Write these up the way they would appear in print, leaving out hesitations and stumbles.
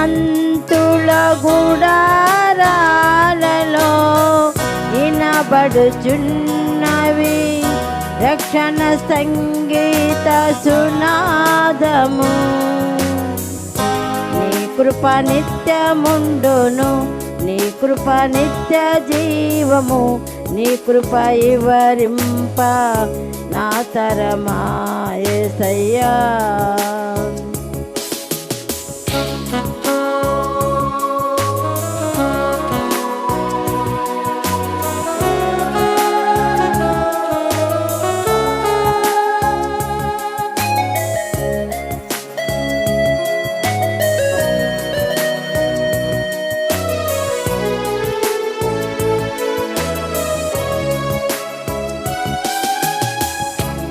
మంతుల గుడారాలలో వినబడుచున్నవి రక్షణ సంగీత సునాదము. నీ కృప నిత్యముండును, నీ కృప నిత్య జీవము, నీ కృప వివరింప నా తరమా యేసయ్యా.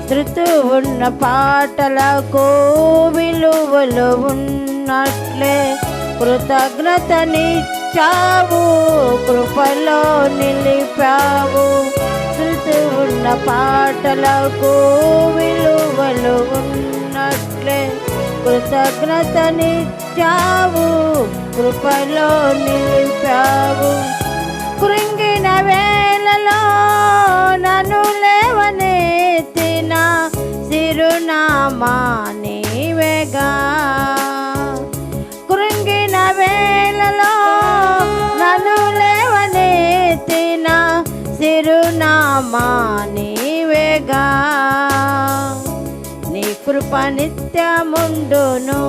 శృతి ఉన్న పాటలకు విలువలు ఉన్నట్లే కృతజ్ఞతనిచ్చావు, కృపలో నిలిపావు. శృతి ఉన్న పాటలకు విలువలు ఉన్నట్లే కృతజ్ఞతనిచ్చావు, కృపలో నిలిపావు. కృంగిన వేళలో నన్ను లేవనెత్తిన సిరునామా నీవేగా. కృంగిన వేళలో నన్ను లేవనెత్తిన సిరునామా నీవేగా. నీ కృప నిత్యముండును,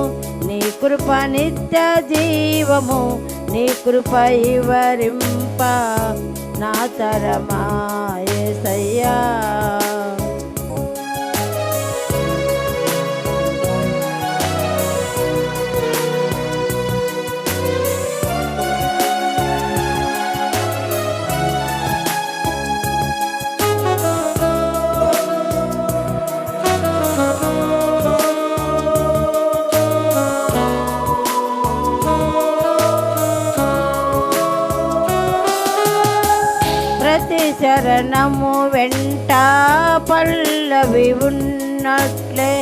నీ కృప నిత్య జీవము, నీ కృప వివరింప నా తరమా యేసయ్యా. ప్రతి శరణము వెంట పల్లవి ఉన్నట్లే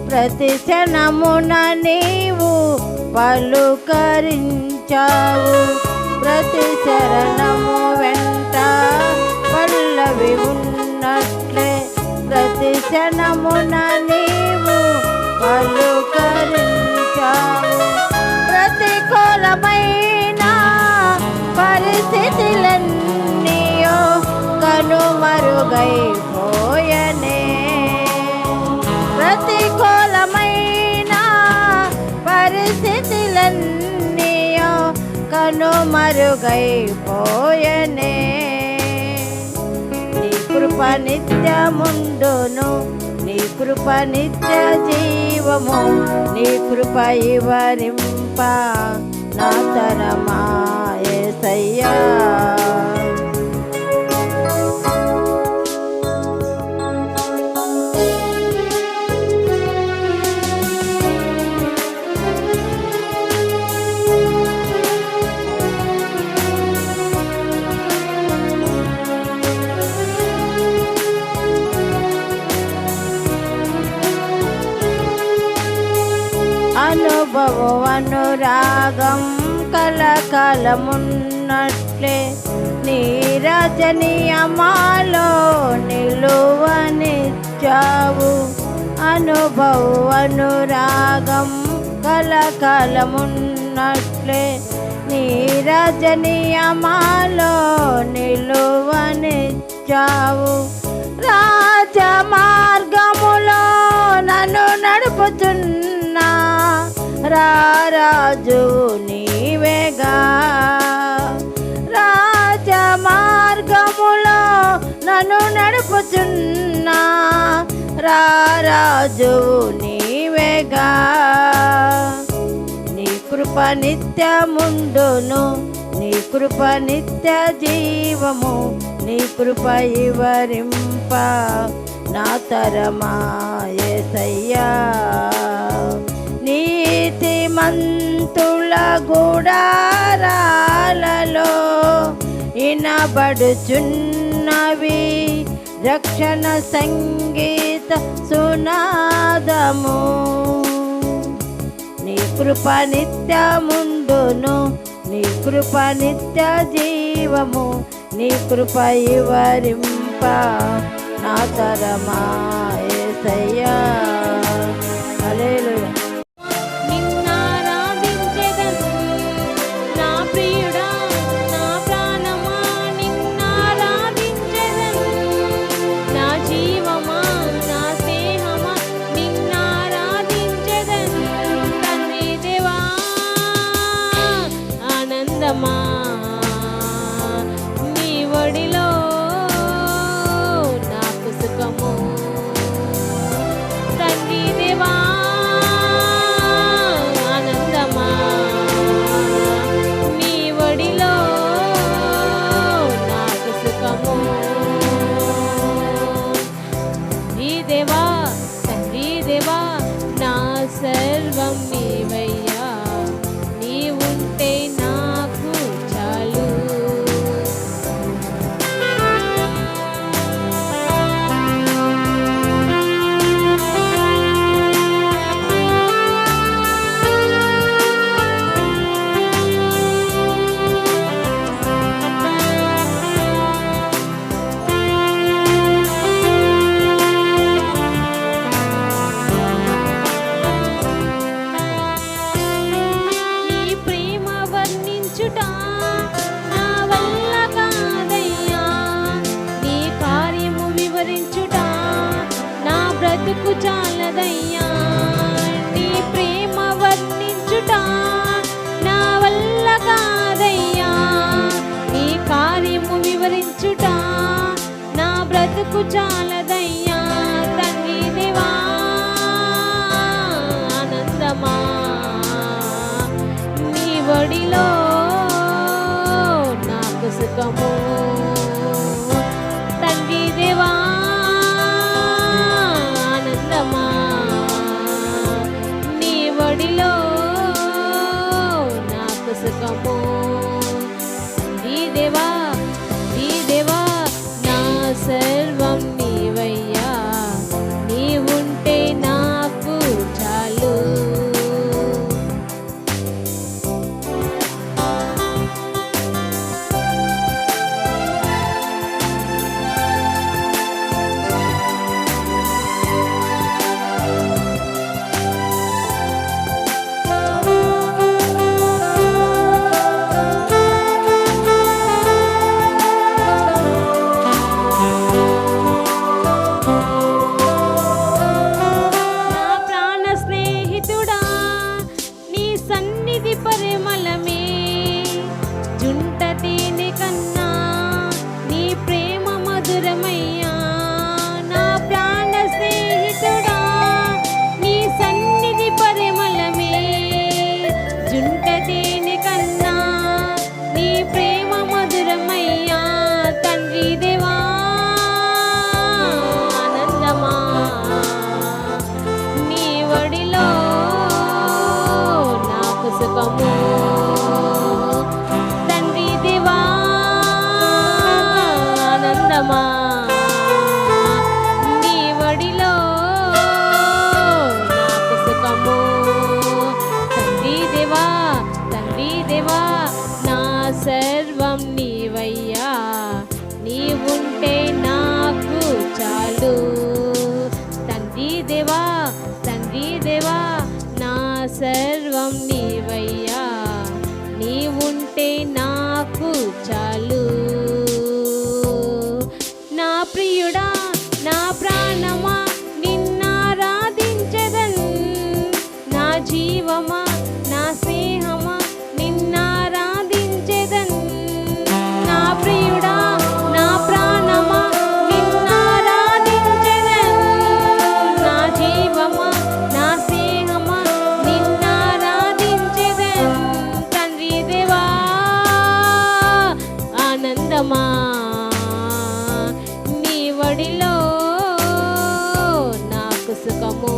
ప్రతి క్షణమున నీవు పలుకరించావు. ప్రతి శరణము వెంట పల్లవి ఉన్నట్లే ప్రతి క్షణమున నీవు పలుకరించావు. ప్రతికూలమైన పరిస్థితులన్నీ కనుమరుగైపోయనే. ప్రతికూలమైన పరిస్థితులన్నీ కనుమరుగైపోయనే. నీ కృప నిత్యముండును, నీ కృప నిత్య జీవము, నీ కృప వివరింప నా తరమా యేసయ్యా. అనుభవం అనురాగం కలకాలమున్నట్లే నీ రచనీయమాలో నిలువనిచ్చావు. అనుభవం అనురాగం కలకాలమున్నట్లే నీ రచనీయమాలో నిలువనిచ్చావు. రాజమార్గములో నన్ను నడుపుతున్నా రారాజు నీవేగా. రాజమార్గములో నన్ను నడుపుతున్నా రారాజు నీవేగా. నీ కృప నిత్యముండును, నీ కృప నిత్య జీవము, నీ కృప వివరింప నా తరమా యేసయ్యా. నీతిమంతుల గుడారాలలో వినబడుచున్నవి రక్షణ సంగీత సునాదము. నీ కృప నిత్యముండును, నీ కృప నిత్య జీవము, నీ కృప వివరింప నా తరమా యేసయ్యా. హల్లెలూయా. నీ ఒడిలో నాకు సుఖము, తండ్రి దేవా ఆనందమా, నీ ఒడిలో నాకు సుఖము. ఈ దేవా తండ్రి దేవా నా సర్వం నీవయ్యా, నీవుంటే నాకు చాలు. బ్రతుకు చాలదయ్యా, నీ ప్రేమ వర్ణించుట నా వల్ల కాదయ్యా, నీ కార్యము వివరించుట నా బ్రతుకు చాలదయ్యా. తండ్రి దేవా ఆనందమా, నీ ఒడిలో నాకు సుఖము, తండ్రి దేవా నీ ఒడిలో నాకు సుఖము. ఈ దేవా నా సర్వం నీవయ్యా, నీవుంటే నాకు చాలు. పరిమళమే జుంట తేనె కన్నా నీ ప్రేమ మధురమయ్యా. నా ప్రాణ స్నేహితుడా నీ సన్నిధి పరిమళమే జుంట తేనె కన్నా నీ ప్రేమ మధురమయ్యా. తండ్రి దేవా ఆనందమా, నీ ఒడిలో నాకు సుఖము, తండ్రి దేవా ఆనందమా, నీ ఒడిలో నాకు సుఖము, తండ్రి దేవా నా సర్వం నీవయ్యా, నీవుంటే నాకు చాలు. తండ్రి దేవా నా సర్వం నీవయ్యా, నీవుంటే నాకు చాలు. నా ప్రియుడా నా ప్రాణమా నిన్నారాధించెదన్, నా జీవమా నా స్నేహమా నిన్నారాధించెదన్. నా ప్రియుడా నా ప్రాణమా నిన్నారాధించెదన్, నా జీవమా నా స్నేహమా నిన్నారాధించెదన్. తండ్రి దేవా ఆనందమా, నీ ఒడిలో నాకు సుఖము,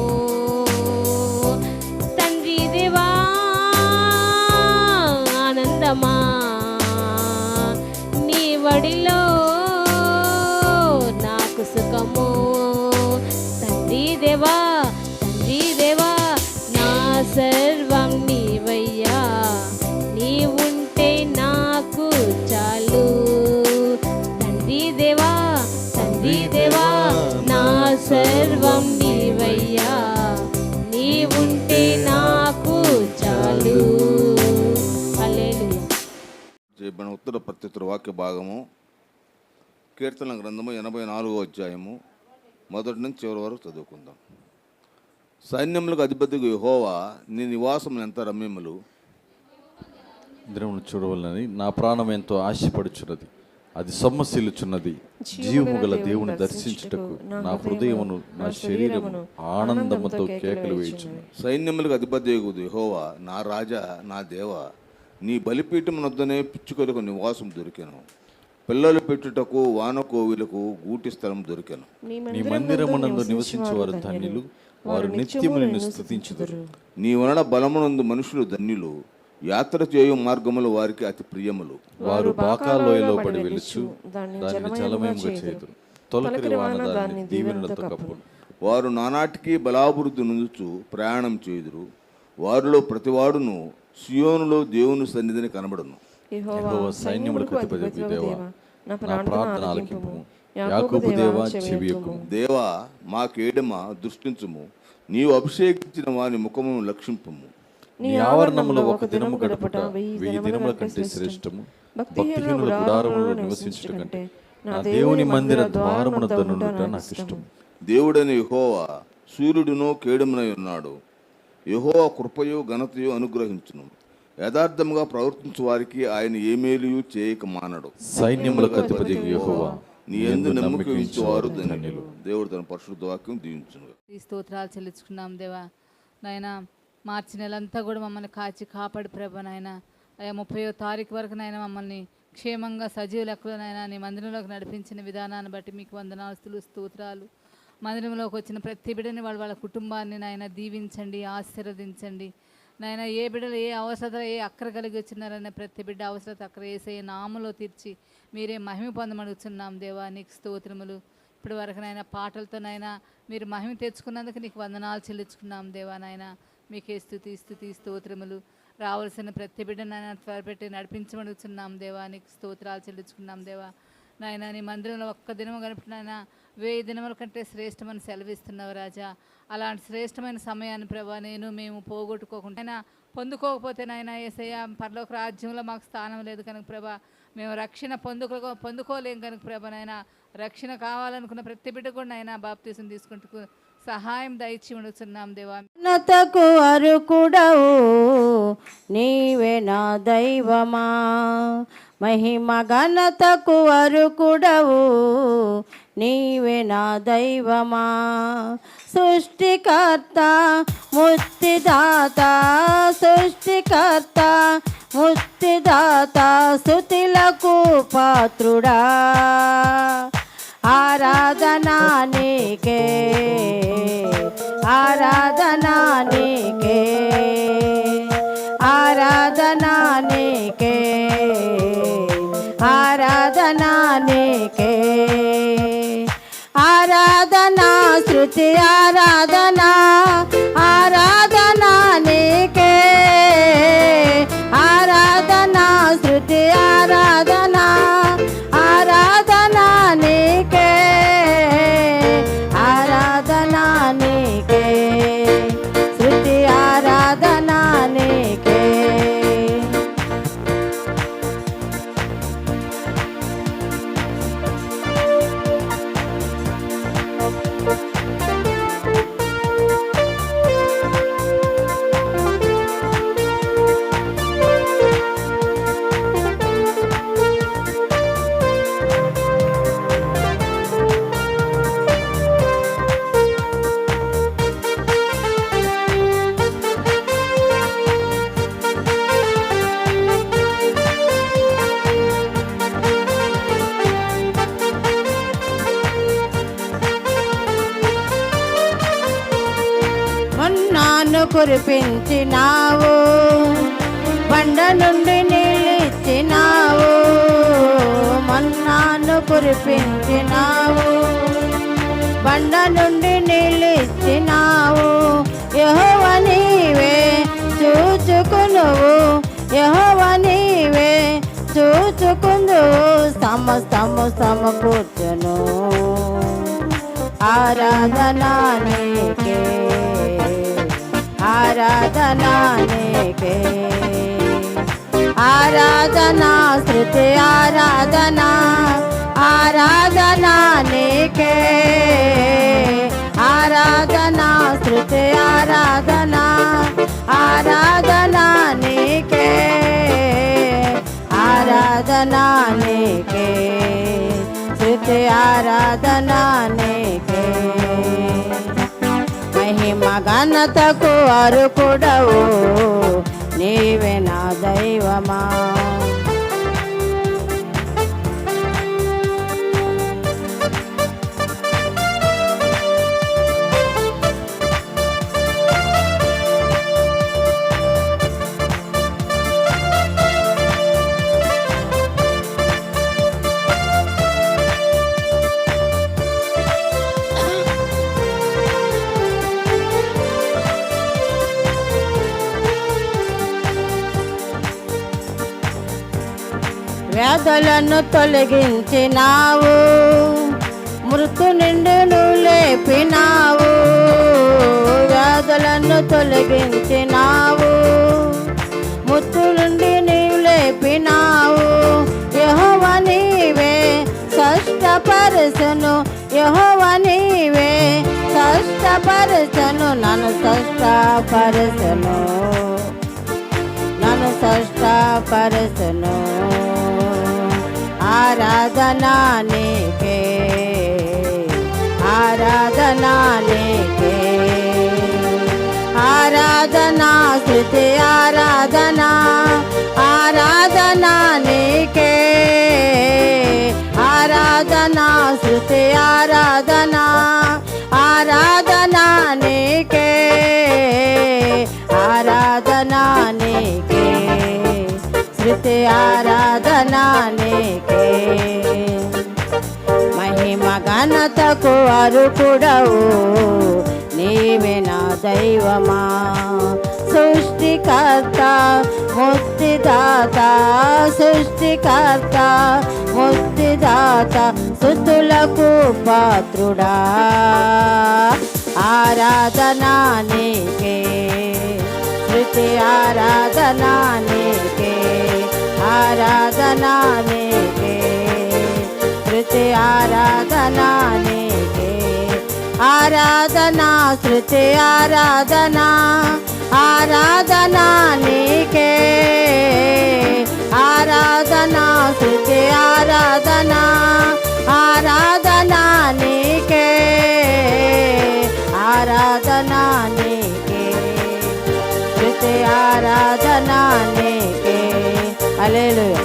తండ్రి దేవా ఆనందమా, నీ ఒడిలో నాకు సుఖము, తండ్రి దేవా నా సర్వం చెప్పిన ఉత్తర ప్రత్యుత్తర వాక్య భాగము కీర్తన గ్రంథము 84వ అధ్యాయము మొదటి నుంచి చివరి వరకు చదువుకుందాం. సైన్యములకు అధిపతిగా యెహోవా, నీ నివాసములు ఎంత రమ్యములు. దినమును చూడవలనని నా ప్రాణం ఎంతో ఆశపడుచున్నది, అది సొమ్మసిల్లుచున్నది. జీవము గల దేవుని దర్శించుటకు నా హృదయమును నా శరీరమును ఆనందముతో కేకలు వేయుచున్నది. సైన్యములకు అధిపతిగా యెహోవా, నా రాజా, నా దేవ, నీ బలిపీఠం వద్దనే పిచ్చుకలకు నివాసం దొరికెను. పిల్లలు పెట్టుటకు వానకోవిలకు గూటి స్థలం దొరికెను. నీ మందిరమునందు నివసించువారు ధన్యులు, వారు నిత్యము నిన్ను స్తుతించుదురు. నీ వలన బలమునందు మనుషులు ధన్యులు, యాత్ర చేయు మార్గములు వారికి అతి ప్రియములు. వారు బాకాలోయలో పడి వెలుచు దానిని జలమయముగా చేయుదురు. తొలకరి వాన దానిని దీవెనలతో కప్పును. వారు నానాటికి బలాభివృద్ధి నొందుచు ప్రయాణం చేయుదురు. వారిలో ప్రతివాడును సియోనులో దేవుని సన్నిధిని కనబడును. యెహోవా సైన్యములకు అధిపతి దేవా, నా ప్రార్థన ఆలకింపుము. యాకోబు దేవా, చెవియొక్కుము. దేవా, మా కేడమ దృష్టించుము. నీవు అభిషేకించిన వాని ముఖమును లక్షింపుము. నీ ఆవరణములో ఒక దినము గడుపుట 1000 దినముల కంటే శ్రేష్టము. భక్తిహీనుల గుడారములో నివసించుట కంటే నా దేవుని మందిర ద్వారమునొద్ద నుండుట నాకు ఇష్టం. దేవుడని యెహోవా సూర్యుడును కేడమునై ఉన్నాడు. యెహోవా కృపయు ఘనతయు అనుగ్రహించును. యథార్థముగా ప్రవర్తించు వారికి ఆయన ఏ మేలుయు చేయక మానడు. సైన్యములకు అధిపతి యెహోవా, నీ యందు నమ్మకం ఉంచువారు ధన్యులు. దేవుడు తన పరిశుద్ధ వాక్యం దీవించును. ఈ స్తోత్రాలు చెల్లించుకున్నాం దేవా. నాయన మార్చి నెలంతా కూడా మమ్మల్ని కాచి కాపాడు ప్రభా. నాయన అయ్యా 30వ తారీఖు వరకు నాయన మమ్మల్ని క్షేమంగా సజీవ లెక్కలో నాయన నీ మందిరంలోకి నడిపించిన విధానాన్ని బట్టి మీకు వందనాస్తులు, స్తోత్రాలు. మందిరంలోకి వచ్చిన ప్రతి బిడ్డని వాళ్ళ కుటుంబాన్ని నాయన దీవించండి, ఆశీర్వదించండి. నాయన ఏ బిడ్డలు ఏ అవసరత ఏ అక్కర కలిగి వచ్చినారనే ప్రతి బిడ్డ అవసరత అక్కర యేసయ్య నామములో తీర్చి మీరే మహిమ పొందమడుగుతున్నాం దేవా. నీకు స్తోత్రములు. ఇప్పటి వరకు నాయన పాటలతో నాయన మీరు మహిమ తెచ్చుకున్నందుకు నీకు వందనాలు చెల్లించుకున్నాం దేవా. నాయన మీకే స్తుతి స్తోత్రములు. రావాల్సిన ప్రతి బిడ్డ నాయన త్వరపెట్టి నడిపించమడుగుతున్నాం దేవా. నీకు స్తోత్రాలు చెల్లించుకున్నాం దేవా. నాయన నీ మందిరంలో ఒక్క దినము గడిపిన నాయన 1000 దినముల కంటే శ్రేష్టమని సెలవిస్తున్నావు రాజా. అలాంటి శ్రేష్టమైన సమయాన్ని ప్రభా మేము పోగొట్టుకోకుండా ఆయన పొందుకోకపోతే నాయన యేసయ్య పరలోక రాజ్యంలో మాకు స్థానం లేదు కనుక ప్రభా, మేము రక్షణ పొందుకోలేం కనుక ప్రభా. నాయన రక్షణ కావాలనుకున్న ప్రతి బిడ్డ కూడా నాయన బాప్తీసం తీసుకుంటూ సహాయం దయచి ఉండుతున్నాం దేవా. ఘనతకు అర్హుడవు నీవే నా దైవమా, మహిమ ఘనతకు అర్హుడవు నీవే నా దైవమా. సృష్టికర్త ముక్తిదాత, సృష్టికర్త ముక్తిదాత, స్తుతులకు పాత్రుడా. ఆరాధనా నీకే, ఆరాధనా నీకే, ఆరాధనా నీకే, ఆరాధనా నీకే. ఆరాధనా స్తుతి ఆరాధనా, ఆరాధనా నీకే, ఆరాధనా స్తుతి ఆరాధనా, ఆరాధనా నీకే, ఆరాధనా నీకే, స్తుతి ఆరాధనా నీకే. మన్నాను కురిపించినావు, బండ నుండి నీళ్ళిచ్చినావు. మన్నాను కురిపించినావు, బండ నుండి నీళ్ళిచ్చినావు. యెహోవా నీవే చూచుకునువు, యెహోవా నీవే చూచుకుందువు. సమస్తము సమకూర్చును, ఆరాధనా నీకే, ఆరాధనా నీకే, ఆరాధనా స్తుతి ఆరాధనా ఆరాధనా నీకే ఆరాధనా స్తుతి ఆరాధనా ఆరాధనా నీకే ఆరాధనా నీకే స్తుతి ఆరాధనా నీకే మహిమ ఘనతకు అర్హుడవు నీవే నా దైవమా వ్యాధులను తొలగించినావు మృతు నుండి నువ్వు లేపినావు వ్యాధులను తొలగించినావు మృతు నుండి నీవు లేపినావు యెహోవా నీవే కష్టపరచును యెహోవా నీవే కష్టపరచును నన్ను కష్టపరచును నన్ను కష్టపరచును ఆరాధనా నీకే ఆరాధనా నీకే ఆరాధనా స్తుతి ఆరాధనా ఆరాధనా నీకే ఆరాధనా స్తుతి ఆరాధనా ఆరాధనా నీకే ఆరాధనా నీకే స్తుతి ఆరాధనా నీకే మహిమ ఘనతకు అర్హుడవు నీవే నా దైవమా సృష్టికర్త ముక్తిదాత సృష్టికర్త ముక్తిదాత స్తుతులకు పాత్రుడా ఆరాధనా నీకే స్తుతి ఆరాధనా నీకే ఆరాధనా నీకే స్తుతి ఆరాధనా నీకే ఆరాధనా స్తుతి ఆరాధనా ఆరాధనా నీకే ఆరాధనా స్తుతి ఆరాధనా ఆరాధనా నీకే ఆరాధనా నీకే స్తుతి ఆరాధనా నీకే హల్లెలూయా.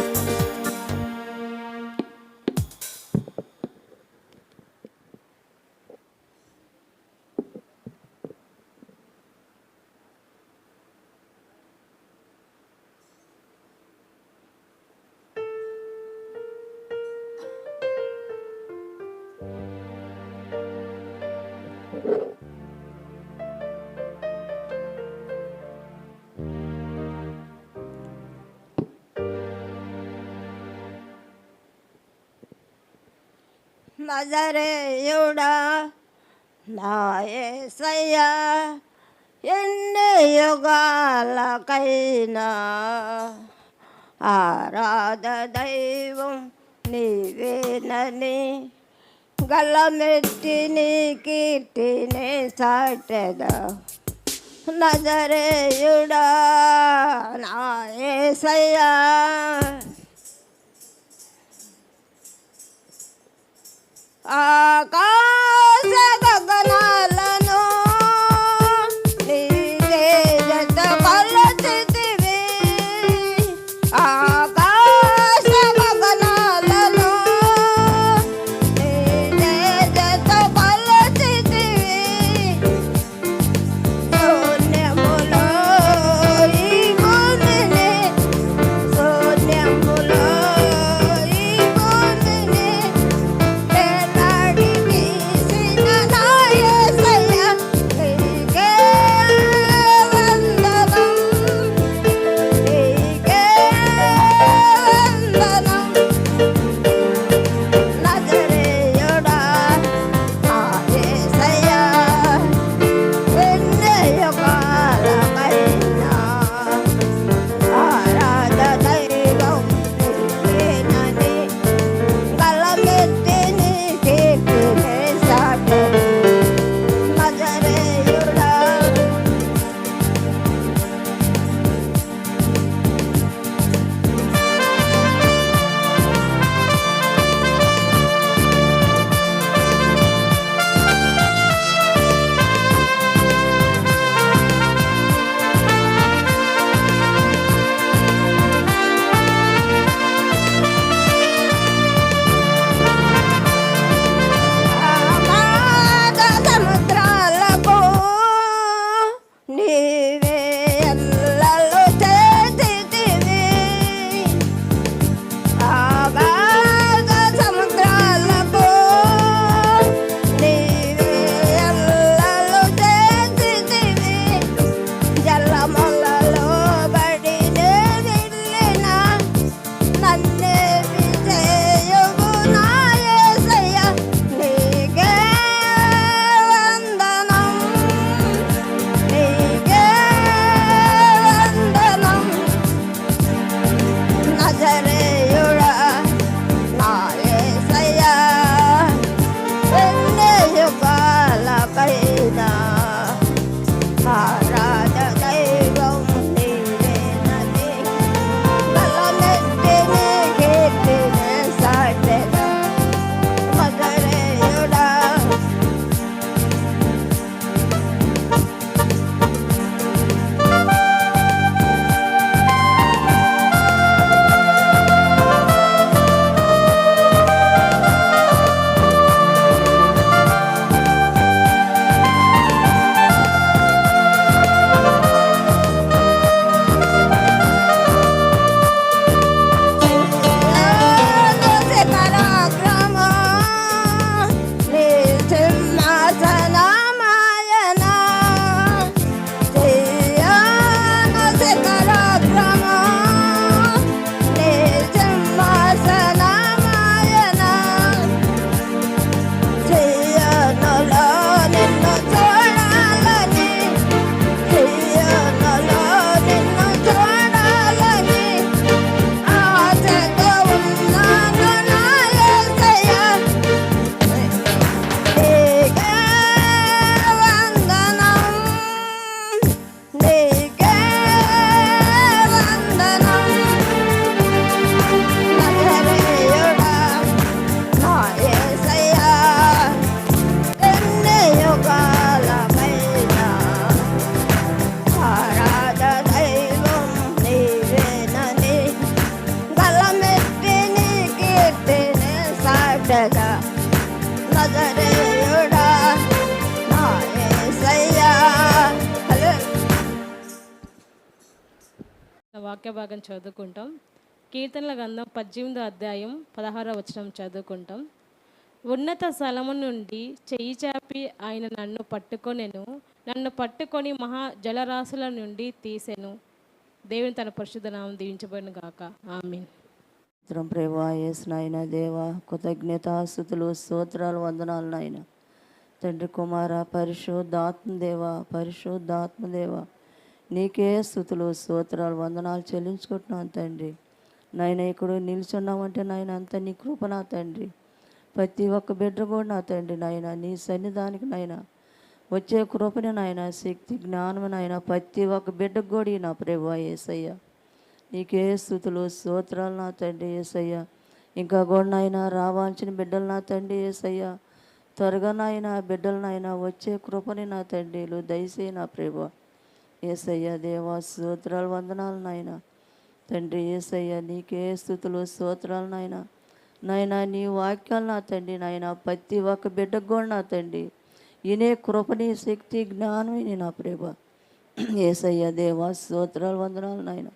నజరేయుడా నా యేసయ్యా ఎన్ని యుగాలకైనా ఆరాధ దైవం నీవేనని గల్లమెట్టి నీ కీర్తిని సాటెదా నజరేయుడా నా యేసయ్యా ఆకాశ గగనాలను నీ తేజతో కొలచితివి ఆకాశ గగనాలను నీ తేజతో కొలచితివి శూన్యములో ఈ భూమిని శూన్యములో ఈ భూమిని వేలాడికి వాక్య భాగం చదువుకుంటాం. కీర్తనల గ్రంథం 18వ అధ్యాయం 16వ వచనం చదువుకుంటాం. ఉన్నత స్థలము నుండి చెయ్యి చాపి ఆయన నన్ను పట్టుకొని మహా జలరాశుల నుండి తీసెను. దేవుని తన పరిశుద్ధ నామం దీవించబడును గాక. ఆమేన్. స్తోత్రం ప్రభా, యేసు నాయన దేవా, కృతజ్ఞత స్తుతులు స్తోత్రాలు వందనాలు నాయన. తండ్రి కుమార పరిశుద్ధాత్మ దేవా నీకే స్తుతులు స్తోత్రాలు వందనాలు చెల్లించుకుంటున్నాను తండ్రి. నాయన ఇక్కడ నిల్చున్నామంటే నాయన అంత నీ కృప నా తండ్రి. ప్రతి ఒక్క బిడ్డ కూడా నా తండ్రి నాయన నీ సన్నిధానికి నాయన వచ్చే కృపని నాయన, శక్తి జ్ఞానం నాయన ప్రతి ఒక్క బిడ్డకు కూడా నా ప్రభువా యేసయ్య నీకే స్తుతులు స్తోత్రాలు నా తండ్రి యేసయ్య. ఇంకా కూడా నాయన రావాల్సిన బిడ్డలు నా తండ్రి యేసయ్య, త్వరగా నాయన బిడ్డలు నాయన వచ్చే కృపని నా తండ్రిలు దయచేయి నా ప్రభువా యేసయ్య. దేవా స్తోత్రాలు వందనాలు నాయన తండ్రి యేసయ్య, నీకే స్తుతులు స్తోత్రాలు నాయన. నాయన నీ వాక్యాలు నా తండ్రి నాయన ప్రతి ఒక్క బిడ్డకు కూడా నా తండ్రి ఈయనే కృపని శక్తి జ్ఞానం నా ప్రభువా యేసయ్య. దేవా స్తోత్రాలు వందనాలు నాయన.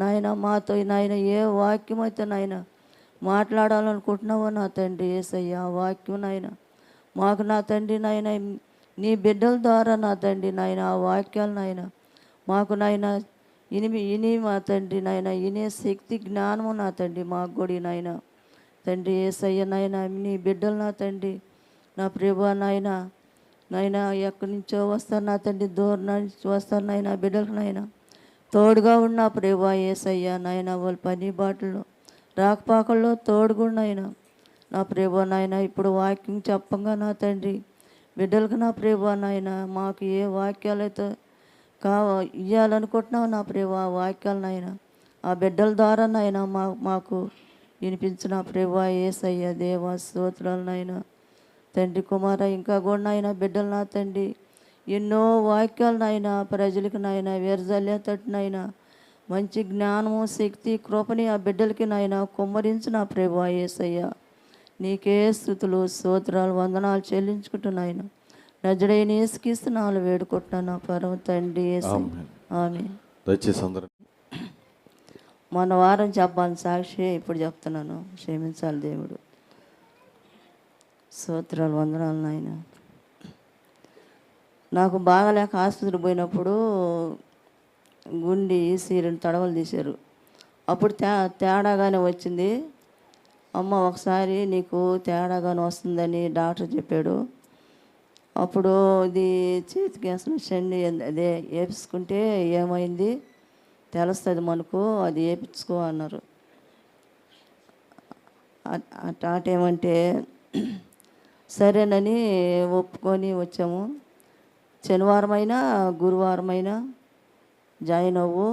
నాయన మాతో నాయన ఏ వాక్యం అయితే నాయన మాట్లాడాలనుకుంటున్నావో నా తండ్రి యేసయ్య, ఆ వాక్యం నాయన మాకు నా తండ్రి నాయన నీ బిడ్డల ద్వారా నా తండ్రి నాయన ఆ వాక్యాలు నాయన మాకు నాయన ఇని మా తండ్రి నాయన ఇనే శక్తి జ్ఞానము నా తండ్రి మాకు కూడా నాయన తండ్రి యేసయ్య. నాయన నీ బిడ్డలు నా తండ్రి నా ప్రభువా నాయన ఎక్కడి నుంచో వస్తారు నా తండ్రి, దూరం నుంచి వస్తారు నాయన బిడ్డలకు నాయన తోడుగా ఉన్న ప్రభువా యేసయ్య. నాయన వాళ్ళ పని బాటల్లో రాకపోకల్లో తోడుగా నాయన నా ప్రభువా నాయన. ఇప్పుడు వాక్యం చెప్పంగా నా తండ్రి బిడ్డలకు నా ప్రభువా నాయన మాకు ఏ వాక్యాలు అయితే ఇవ్వాలనుకుంటున్నావు నా ప్రభువా ఆ వాక్యాలు నాయన ఆ బిడ్డల ద్వారా నాయన మాకు వినిపించిన ప్రభువా యేసయ్య. దేవా స్తోత్రాలు నాయన తండ్రి కుమార. ఇంకా కూడా నాయన బిడ్డలు నా తండ్రి ఎన్నో వాక్యాలు నాయన ప్రజలకు నాయన వెరజల్లేటట్టు నాయన మంచి జ్ఞానము శక్తి కృపని ఆ బిడ్డలకి నాయన కుమ్మరించిన ప్రభువా యేసయ్య. నీకే స్తుతులు స్తోత్రాలు వందనాలు చెల్లించుకుంటున్నాయన నజరేయుని యేసుక్రీస్తునామములో వేడుకుంటున్నాను పరమ తండ్రి యేసయ్య. ఆమేన్. దయచేసి అందరూ మొన్న వారం చెప్పాలని సాక్షి ఇప్పుడు చెప్తున్నాను, క్షమించాలి దేవుడు. స్తోత్రాలు వందనాలు నాయన. నాకు బాగాలేక ఆసుపత్రికి పోయినప్పుడు గుండి సీరియల్ తడవలు తీశారు. అప్పుడు తేడాగానే వచ్చింది. అమ్మ ఒకసారి నీకు తేడాగానే వస్తుందని డాక్టర్ చెప్పాడు. అప్పుడు ఇది చేతికి అసలు శండి అదే వేపించుకుంటే ఏమైంది తెలుస్తుంది మనకు, అది వేయించుకో అన్నారు. అటేమంటే సరేనని ఒప్పుకొని వచ్చాము. శనివారం అయినా గురువారం అయినా జాయిన్ అవ్వు,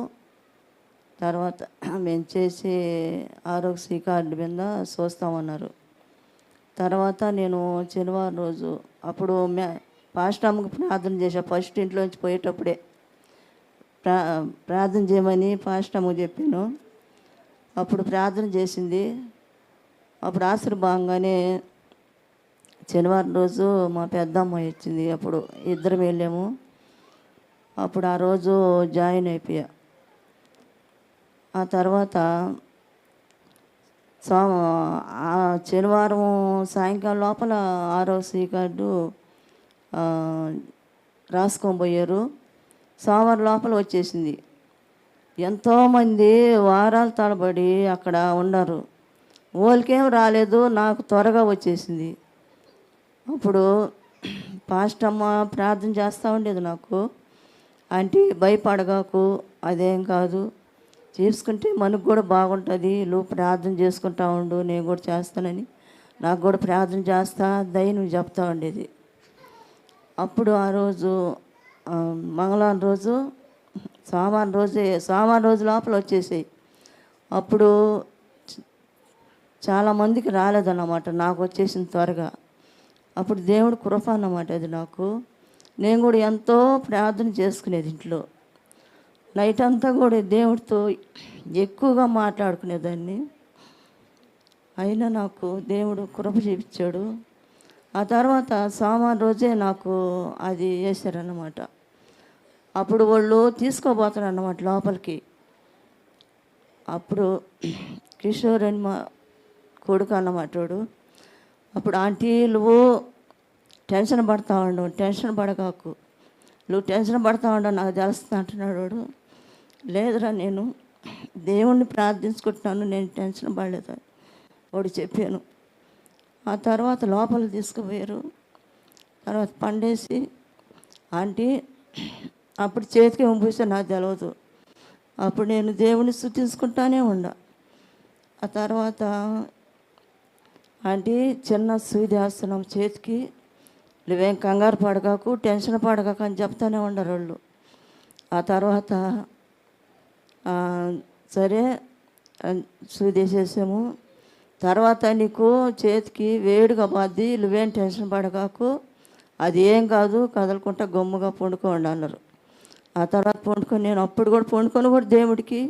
తర్వాత మేము చేసి ఆరోగ్యశ్రీ కార్డు మీద చూస్తామన్నారు. తర్వాత నేను శనివారం రోజు అప్పుడు పాస్టర్ అమ్మకు ప్రార్థన చేసా. ఫస్ట్ ఇంట్లోంచి పోయేటప్పుడే ప్రార్థన చేయమని పాస్టర్ అమ్మకు చెప్పాను. అప్పుడు ప్రార్థన చేసింది. అప్పుడు ఆశీర్భాగంగానే శనివారం రోజు మా పెద్దమ్మాయి వచ్చింది. అప్పుడు ఇద్దరం వెళ్ళాము. అప్పుడు ఆ రోజు జాయిన్ అయిపోయా. ఆ తర్వాత శనివారం సాయంకాలం లోపల ఆరోగ్యశ్రీ కార్డు రాసుకొని పోయారు. సోమవారం లోపల వచ్చేసింది. ఎంతోమంది వారాల తడబడి అక్కడ ఉన్నారు, వాళ్ళకేం రాలేదు, నాకు త్వరగా వచ్చేసింది. అప్పుడు పాస్టర్ అమ్మ ప్రార్థన చేస్తూ ఉండేది నాకు, ఆంటీ భయపడగాకు, అదేం కాదు, చేసుకుంటే మనకు కూడా బాగుంటుంది, నువ్వు ప్రార్థన చేసుకుంటా ఉండు, నేను కూడా చేస్తానని నాకు కూడా ప్రార్థన చేస్తా దయ్యం చెప్తా ఉండేది. అప్పుడు ఆ రోజు మంగళవారం రోజు సోమవారం రోజు లోపల వచ్చేసాయి. అప్పుడు చాలామందికి రాలేదన్నమాట, నాకు వచ్చేసింది త్వరగా. అప్పుడు దేవుడు కృప అన్నమాట అది నాకు. నేను కూడా ఎంతో ప్రార్థన చేసుకునేది ఇంట్లో. నైట్ అంతా కూడా దేవుడితో ఎక్కువగా మాట్లాడుకునేదాన్ని. అయినా నాకు దేవుడు కృప చూపించాడు. ఆ తర్వాత సోమవారం రోజే నాకు అది వేశారన్నమాట. అప్పుడు వాళ్ళు తీసుకోబోతున్నారు అన్నమాట లోపలికి. అప్పుడు కిషోర్ అని మా కొడుకు అన్నమాట వాడు. అప్పుడు ఆంటీ నువ్వు టెన్షన్ పడతా ఉండవు, టెన్షన్ పడకాకు, నువ్వు టెన్షన్ పడతా ఉండవు నాకు తెలుస్తుంది అంటున్నాడు వాడు. లేదురా నేను దేవుణ్ణి ప్రార్థించుకుంటున్నాను, నేను టెన్షన్ పడలేదు వాడు చెప్పాను. ఆ తర్వాత లోపలికి తీసుకుపోయారు. తర్వాత పండేసి ఆంటీ అప్పుడు చేతికి పంపిస్తే నాకు తెలియదు. అప్పుడు నేను దేవుని స్తుతించుకుంటానే ఉండా. ఆ తర్వాత ఆంటీ చిన్న సూది వేస్తున్నాం చేతికి, నువ్వేం కంగారు పడగాకు, టెన్షన్ పడగాక అని చెప్తానే ఉండరు వాళ్ళు. ఆ తర్వాత సరే సూది వేసేసాము. తర్వాత నీకు చేతికి వేడిగా బాద్ది, నువ్వేం టెన్షన్ పడగాకు, అది ఏం కాదు, కదలకుండా గమ్ముగా పండుకోండి అన్నారు. ఆ తర్వాత పండుకొని నేను అప్పుడు కూడా పండుకొని కూడా దేవుడికి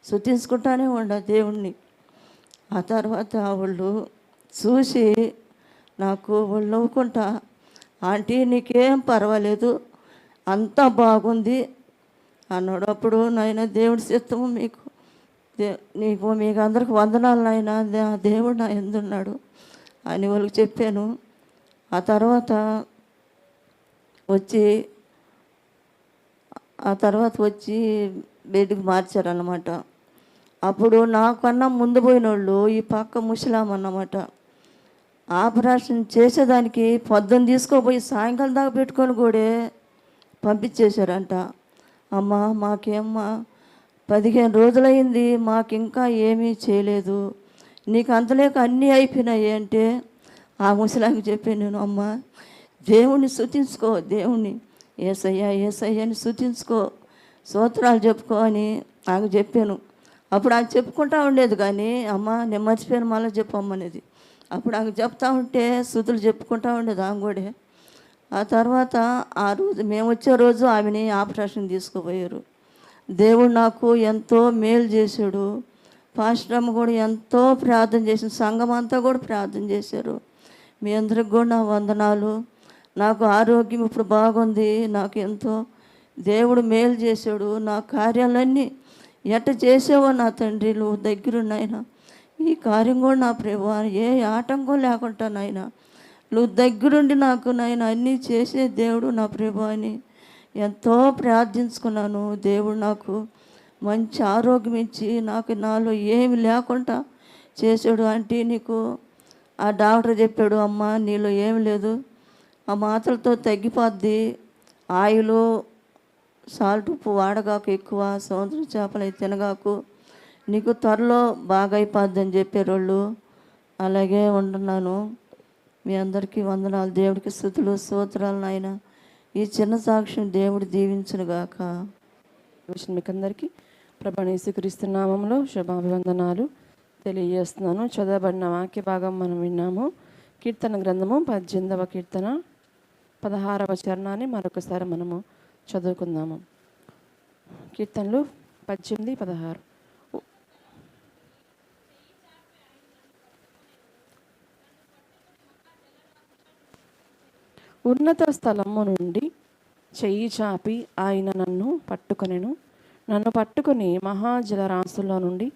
స్తుతించుకుంటానే ఉండ దేవుణ్ణి. ఆ తర్వాత వాళ్ళు చూసి నాకు వాళ్ళు నవ్వుకుంటా, ఆంటీ నీకేం పర్వాలేదు అంతా బాగుంది అన్నాడు. అప్పుడు నాయన దేవుడి చిత్తము నీకు మీకు అందరికి వందనాలు నాయన, దేవుడు నా ఎందున్నాడు అని వాళ్ళకి చెప్పాను. ఆ తర్వాత వచ్చి బెడ్కి మార్చారన్నమాట. అప్పుడు నాకన్నా ముందు పోయిన వాళ్ళు ఈ పక్క ముసలాం అన్నమాట. ఆపరేషన్ చేసేదానికి పొద్దున్న తీసుకోపోయి సాయంకాలం దాకా పెట్టుకొని కూడా పంపించేశారంట. అమ్మ మాకేమ్మా 15 రోజులైంది, మాకు ఇంకా ఏమీ చేయలేదు, నీకు అంతలేక అన్నీ అయిపోయినాయి అంటే ఆ ముసలాకి చెప్పాను నేను, అమ్మ దేవుణ్ణి స్తుతించుకో, దేవుణ్ణి ఏసయ్యని స్తుతించుకో, స్తోత్రాలు చెప్పుకో అని ఆమె చెప్పాను. అప్పుడు ఆమె చెప్పుకుంటా ఉండేది కానీ అమ్మ నేను మర్చిపోయాను మళ్ళీ చెప్పమ్మనేది. అప్పుడు ఆమె చెప్తా ఉంటే స్తుతులు చెప్పుకుంటా ఉండేది ఆమె కూడా. ఆ తర్వాత ఆ రోజు మేము వచ్చే రోజు ఆమెని ఆపరేషన్ తీసుకుపోయారు. దేవుడు నాకు ఎంతో మేలు చేశాడు. పాస్టర్ అమ్మ కూడా ఎంతో ప్రార్థన చేసింది, సంఘం అంతా కూడా ప్రార్థన చేశారు. మీ అందరికి కూడా నా వందనాలు. నాకు ఆరోగ్యం ఇప్పుడు బాగుంది, నాకు ఎంతో దేవుడు మేలు చేశాడు. నా కార్యాలన్నీ ఎట్ట చేసావో నా తండ్రి నువ్వు దగ్గరున్నాయన, ఈ కార్యం కూడా నా ప్రభువా ఏ ఆటంకం లేకుండా నాయన నువ్వు దగ్గరుండి నాకు నాయన అన్నీ చేసే దేవుడు నా ప్రభువా అని ఎంతో ప్రార్థించుకున్నాను. దేవుడు నాకు మంచి ఆరోగ్యం ఇచ్చి నాకు నాలో ఏమి లేకుండా చేశాడు. అంటే నీకు ఆ డాక్టర్ చెప్పాడు, అమ్మ నీలో ఏమి లేదు, ఆ మాత్రలతో తగ్గిపోద్ది, ఆయిలు సాల్ట్ ఉప్పు వాడగాకు, ఎక్కువ సముద్రం చేపలు అయితే తినగాకు, నీకు త్వరలో బాగా అయిపోద్ది అని చెప్పారు వాళ్ళు. అలాగే ఉంటున్నాను. మీ అందరికీ వందనాలు, దేవుడికి స్తుతులు స్తోత్రాలు నాయన. ఈ చిన్న సాక్ష్యం దేవుడు దీవించునుగాక. మీకు అందరికీ ప్రభువైన యేసుక్రీస్తు నామములో శుభాభివందనాలు తెలియజేస్తున్నాను. చదవబడిన వాక్య భాగం మనం విన్నాము. కీర్తన గ్రంథము 18వ కీర్తన 16వ చరణాన్ని మరొకసారి మనము చదువుకుందాము. కీర్తనలు 18, 16. ఉన్నత స్థలము నుండి చెయ్యి చాపి ఆయన నన్ను పట్టుకొని మహాజలరాశుల్లో నుండి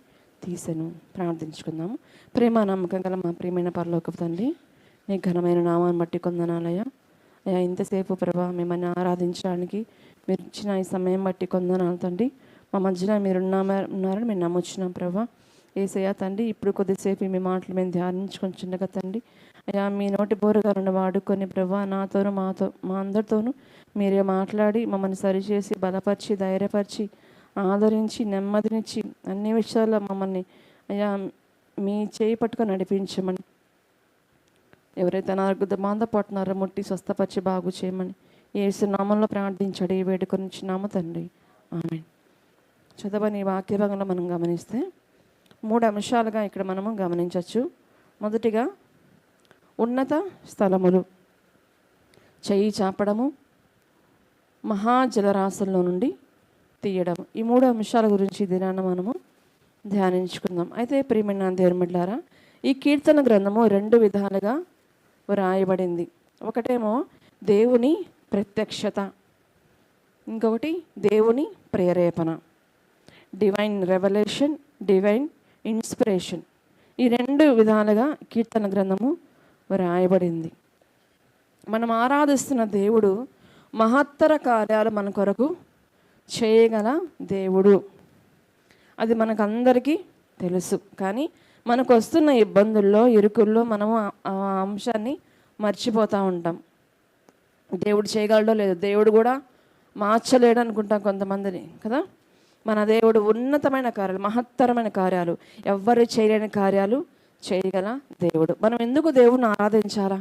తీసెను. ప్రార్థించుకుందాము. ప్రేమ నమ్మకం గల మా ప్రియమైన పరలోకపు తండ్రి, నీ ఘనమైన నామాన్ని బట్టి కొందనాలయ్యా. అయ్యా ఇంతసేపు ప్రభా మిమ్మల్ని ఆరాధించడానికి మీరు ఇచ్చిన ఈ సమయం బట్టి కొందనాలు తండ్రి. మా మధ్యలో మీరు ఉన్నారని మేము నమ్ముచున్నాం ప్రభా. ఏసయ్యా తండ్రి, ఇప్పుడు కొద్దిసేపు మీ మాటలు మేము ధ్యానించుకొని చిన్నగా తండ్రి అయ్యా మీ నోటి బోరగాలను వాడుకొని ప్రభా నాతోనూ మా అందరితోనూ మీరే మాట్లాడి మమ్మల్ని సరిచేసి బలపరిచి ధైర్యపరిచి ఆదరించి నెమ్మదినిచ్చి అన్ని విషయాల్లో మమ్మల్ని అయ్యా మీ చేయి పట్టుకొని నడిపించమని, ఎవరైతే బాధపడుతున్నారో ముట్టి స్వస్థపరిచి బాగు చేయమని యేసు నామంలో ప్రార్థించడి వేడుకొనిచ్చినాము తండ్రి. ఆమేన్. చదవని వాక్య భాగంలో మనం గమనిస్తే 3 అంశాలుగా ఇక్కడ మనము గమనించవచ్చు. మొదటిగా ఉన్నత స్థలములు, చెయ్యి చాపడము, మహాజలరాశుల్లో నుండి తీయడం. ఈ 3 అంశాల గురించి దినాన మనము ధ్యానించుకుందాం. అయితే ప్రియమైన దేవుని బిడ్డలారా, ఈ కీర్తన గ్రంథము 2 విధాలుగా వ్రాయబడింది. ఒకటేమో దేవుని ప్రత్యక్షత, ఇంకొకటి దేవుని ప్రేరేపణ, డివైన్ రెవల్యూషన్, డివైన్ ఇన్స్పిరేషన్. ఈ 2 విధాలుగా కీర్తన గ్రంథము రాయబడింది. మనం ఆరాధిస్తున్న దేవుడు మహత్తర కార్యాలు మన కొరకు చేయగల దేవుడు. అది మనకందరికీ తెలుసు. కానీ మనకు వస్తున్న ఇబ్బందుల్లో, ఇరుకుల్లో మనము ఆ అంశాన్ని మర్చిపోతూ ఉంటాం. దేవుడు చేయగలడో లేదో, దేవుడు కూడా మార్చలేడు అనుకుంటాం కొంతమందిని కదా. మన దేవుడు ఉన్నతమైన కార్యాలు, మహత్తరమైన కార్యాలు, ఎవ్వరు చేయలేని కార్యాలు చేయగల దేవుడు. మనం ఎందుకు దేవుడిని ఆరాధించాలా?